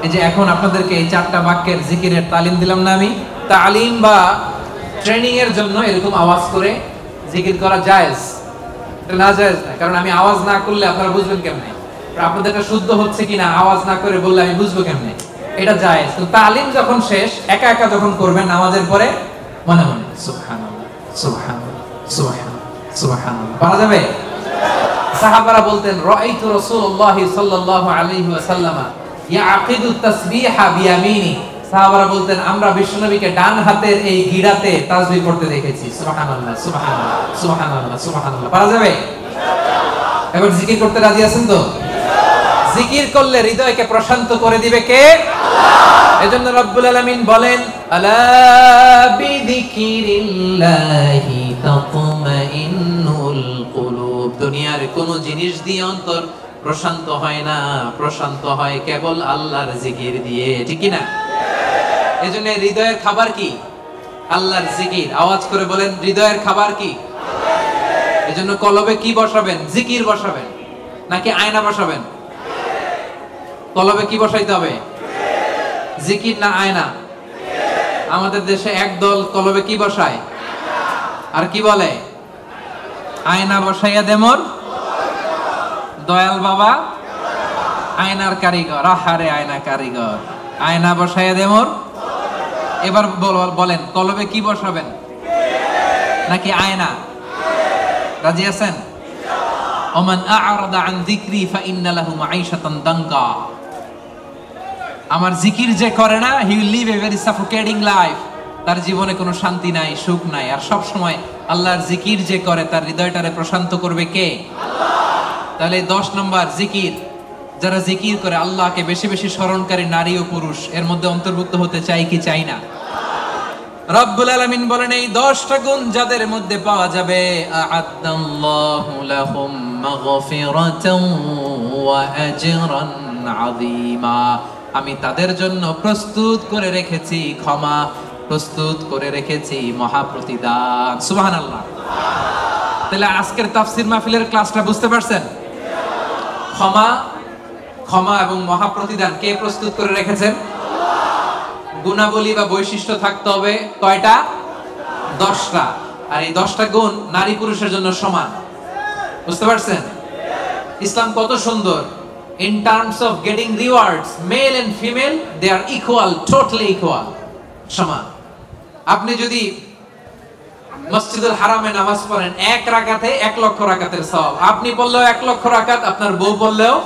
এই যে এখন আপনাদেরকে এই চারটা বাক্যের জিকিরের তালিম দিলাম না আমি? তালিম বা ট্রেনিং এর জন্য এরকম আওয়াজ করে জিকির করা জায়েজ, এটা না জায়েজ না। কারণ আমি আওয়াজ না করলে আপনারা বুঝবেন কেমনে? আপনাদের এটা শুদ্ধ হচ্ছে কিনা আওয়াজ না করে বললে আমি বুঝবো কেমনে? এটা জায়েজ। তো তালিম যখন শেষ, একা একা যখন করবেন নামাজের পরে মনে মনে সুবহানাল্লাহ সুবহানাল্লাহ সুবহানাল্লাহ সুবহানাল্লাহ পারা যাবে? সাহাবারা বলতেন, রাআইতু রাসূলুল্লাহ সাল্লাল্লাহু আলাইহি ওয়াসাল্লাম ইয়াকিদু তাসবিহা বিয়ামিনি, সাহাবারা বলতেন আমরা বিশ্বনবীকে ডান হাতের এই গিরাতে তাসবিহ করতে দেখেছি। সুবহানাল্লাহ সুবহানাল্লাহ সুবহানাল্লাহ সুবহানাল্লাহ পারা যাবে? ইনশাআল্লাহ। এবার জিকির করতে রাজি আছেন তো? জিকির করলে হৃদয়কে প্রশান্ত করে দিবে কে? আল্লাহ। এজন্য রব্বুল আলামিন বলেন, আলা বিযিকিরিল্লাহি তাতমাইন্নুল কুলুব, দুনিয়ার কোন জিনিস দিয়ে অন্তর প্রশান্ত হয় না, প্রশান্ত হয় কেবল আল্লাহর জিকির দিয়ে, ঠিক কি না? এজন্য হৃদয়ের খাবার কি? আল্লাহর জিকির। আওয়াজ করে বলেন, হৃদয়ের খাবার কি? এজন্য কলবে কি বসাবেন? জিকির বসাবেন নাকি আয়না বসাবেন? কলবে কি বসাইতে হবে? জিকির না আয়না? আমাদের দেশে একদল কলবে কি বসায় আর কি বলে? আয়না বসাইয়া দে মোর দয়াল বাবা, আয়নার কারিগর। আহারে আয়না কারিগর, আয়না বসাইয়া দে মোর। এবার বলেন, কলবে কি বসাবেন নাকি আয়না? রাজি আছেন? ওমান আ'রাদা আন যিকরি ফাইন্না লাহু মাঈশাতান দাঙ্কা, আমার জিকির যে করে না, he will live a very suffocating life, তার জীবনে কোনো শান্তি নাই, সুখ নাই। আর সব সময় আল্লাহর জিকির যে করে তার হৃদয়টারে প্রশান্ত করবে কে? আল্লাহ। তাহলে 10 নম্বর জিকির, যারা জিকির করে আল্লাহকে বেশি বেশি স্মরণকারী নারী ও পুরুষ এর মধ্যে অন্তর্ভুক্ত হতে চাই কি চাই না? রব্বুল আলামিন বলেন, এই 10টা গুণ যাদের মধ্যে পাওয়া যাবে, আ'আদাল্লাহু লাহুম মাগফিরাতান ওয়া আজরান আযীমা, আমি তাদের জন্য প্রস্তুত করে রেখেছি ক্ষমা, প্রস্তুত করে রেখেছি মহাপ্রতিদান। সুবহানাল্লাহ। তাহলে আজকের তাফসীর মাহফিলের ক্লাসটা বুঝতে পারছেন? ক্ষমা, ক্ষমা এবং মহাপ্রতিদান কে প্রস্তুত করে রেখেছেন? গুণাবলী বা বৈশিষ্ট্য থাকতে হবে কয়টা? 10টা। আর এই 10টা গুণ নারী পুরুষের জন্য সমান। বুঝতে পারছেন? ইসলাম কত সুন্দর। In terms of getting rewards, male and female, they are equal, totally equal. সমান। আপনি যদি মসজিদুল হারামে নামাজ পড়েন 1 রাকাতে 1 লক্ষ রাকাতের সওয়াব, আপনি পড়লেও 1 লক্ষ রাকাত, আপনার বউ পড়লেও,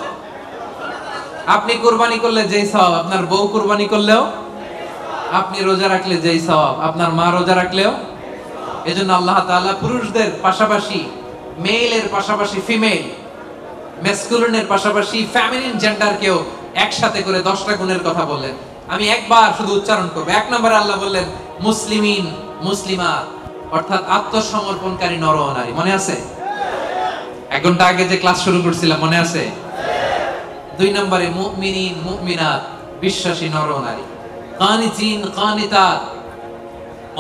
আপনি কুরবানি করলে যেই সওয়াব, আপনার বউ কুরবানি করলেও, আপনি রোজা রাখলে যেই সওয়াব, আপনার মা রোজা রাখলেও। এজন্য আল্লাহ তাআলা পুরুষদের পাশাপাশি, মেলের পাশাপাশি ফিমেল, ম্যাসকুলিনের পাশাপাশি ফেমিনিন জেন্ডারকেও একসাথে করে 10টা গুণের কথা বললেন। আমি একবার শুধু উচ্চারণ করব। 1 নম্বরে আল্লাহ বললেন মুসলিমিন, মুসলিমাত, অর্থাৎ আত্মসমর্পণকারী নর ও নারী। মনে আছে? 1 ঘন্টা আগে যে ক্লাস শুরু করছিলাম, মনে আছে? 2 নম্বরে মুমিনিন, মুমিনাত, বিশ্বাসী নর ও নারী। কানিতিন, কানিতাত,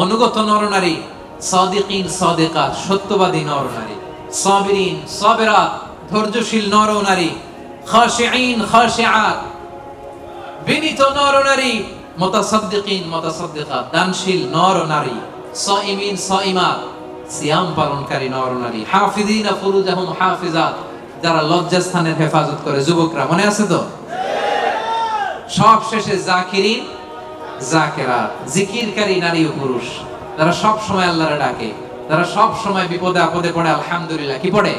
অনুগত নর ও নারী। সাদিকিন, সাদিকাত, সত্যবাদী নর ও নারী। সাবিরিন, সাবিরাত, ধৈর্যশীল নর ও নারী। খাশিঈন, খাশিআত, বিনীত নর ও নারী। মুতাসাদ্দিকিন, মুতাসাদ্দিকাত, দানশীল নর ও নারী। সাইমিন, সাইমাত, সিয়াম পালনকারী নর ও নারী। হাফিজিনা ফুরুজাহুম হাফিজাত, যারা লজ্জাস্থানের হেফাজত করে। যুবকরা মনে আছে তো? সব শেষে জাকিরিন, জাকিরাত, জিকিরকারী নারী ও পুরুষ, যারা সব সময় আল্লাহরে ডাকে, যারা সব সময় বিপদে আপদে পড়ে আলহামদুলিল্লাহ কি পড়ে?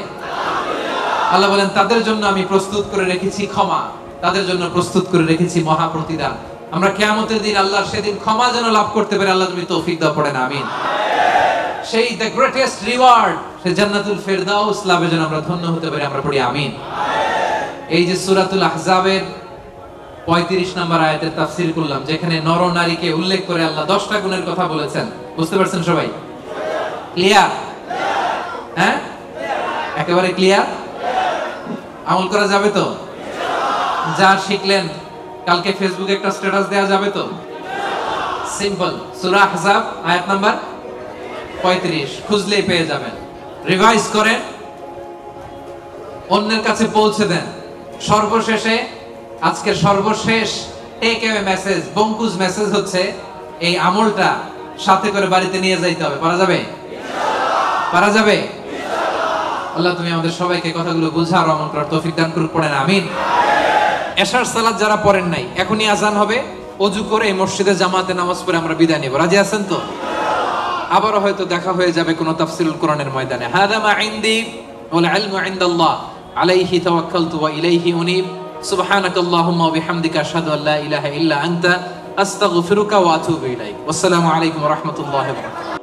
আল্লাহ বলেন তাদের জন্য আমি প্রস্তুত করে রেখেছি ক্ষমা, তাদের জন্য প্রস্তুত করে রেখেছি মহা প্রতিদান। আমরা কিয়ামতের দিন আল্লাহর সেদিন ক্ষমা যেন লাভ করতে পারি, আল্লাহ তুমি তৌফিক দাও, পড়েন আমিন। সেই দ্য গ্রেটেস্ট রিওয়ার্ড, সেই জান্নাতুল ফেরদাউস লাভে যেন আমরা ধন্য হতে পারি, আমরা পড়ি আমিন। এই যে সূরাতুল আহজাবের 35 নম্বর আয়াতের তাফসীর করলাম, যেখানে নর নারীকে উল্লেখ করে আল্লাহ 10টা গুণের কথা বলেছেন। বুঝতে পারছেন সবাই? ক্লিয়ার? হ্যাঁ, একেবারে ক্লিয়ার। আমল করা যাবে তো? যা শিখলেন কালকে ফেসবুকে একটা স্ট্যাটাস দেওয়া যাবে তো? সিম্পল। সূরা আহজাব আয়াত নাম্বার 35 খুঁজলেই পেয়ে যাবেন। রিভাইজ করেন, অন্যের কাছে পৌঁছে দেন। সর্বশেষে আজকের সর্বশেষ টেক অ্যাওয়ে মেসেজ, বঙ্কুজ মেসেজ হচ্ছে এই আমলটা সাথে করে বাড়িতে নিয়ে যাইতে হবে। পারা যাবে? পারা যাবে? আল্লাহ তুমি আমাদের সবাইকে কথাগুলো বুঝার ও আমল করার তৌফিক দান করুন, পড়েন আমিন। এশার সালাত যারা পড়েন নাই, এখনই আজান হবে, ওযু করে এই মসজিদে জামাতে নামাজ পড়ে আমরা বিদায় নিব। রাজি আছেন তো? আবারও হয়তো দেখা হয়ে যাবে কোন তাফসীরুল কোরআনের ময়দানে। হাদা মা ইনদি ওয়াল ইলমু ইনদাল্লাহ আলাইহি তাওয়াক্কালতু ওয়া ইলাইহি উনীব। সুবহানাকাল্লাহুম্মা ওয়া বিহামদিকা আশহাদু আল্লা ইলাহা ইল্লা আনতা আস্তাগফিরুকা ওয়া আতুবু ইলাইক। ওয়াসসালামু আলাইকুম ওয়া রাহমাতুল্লাহি ওয়া বারাকাতুহু।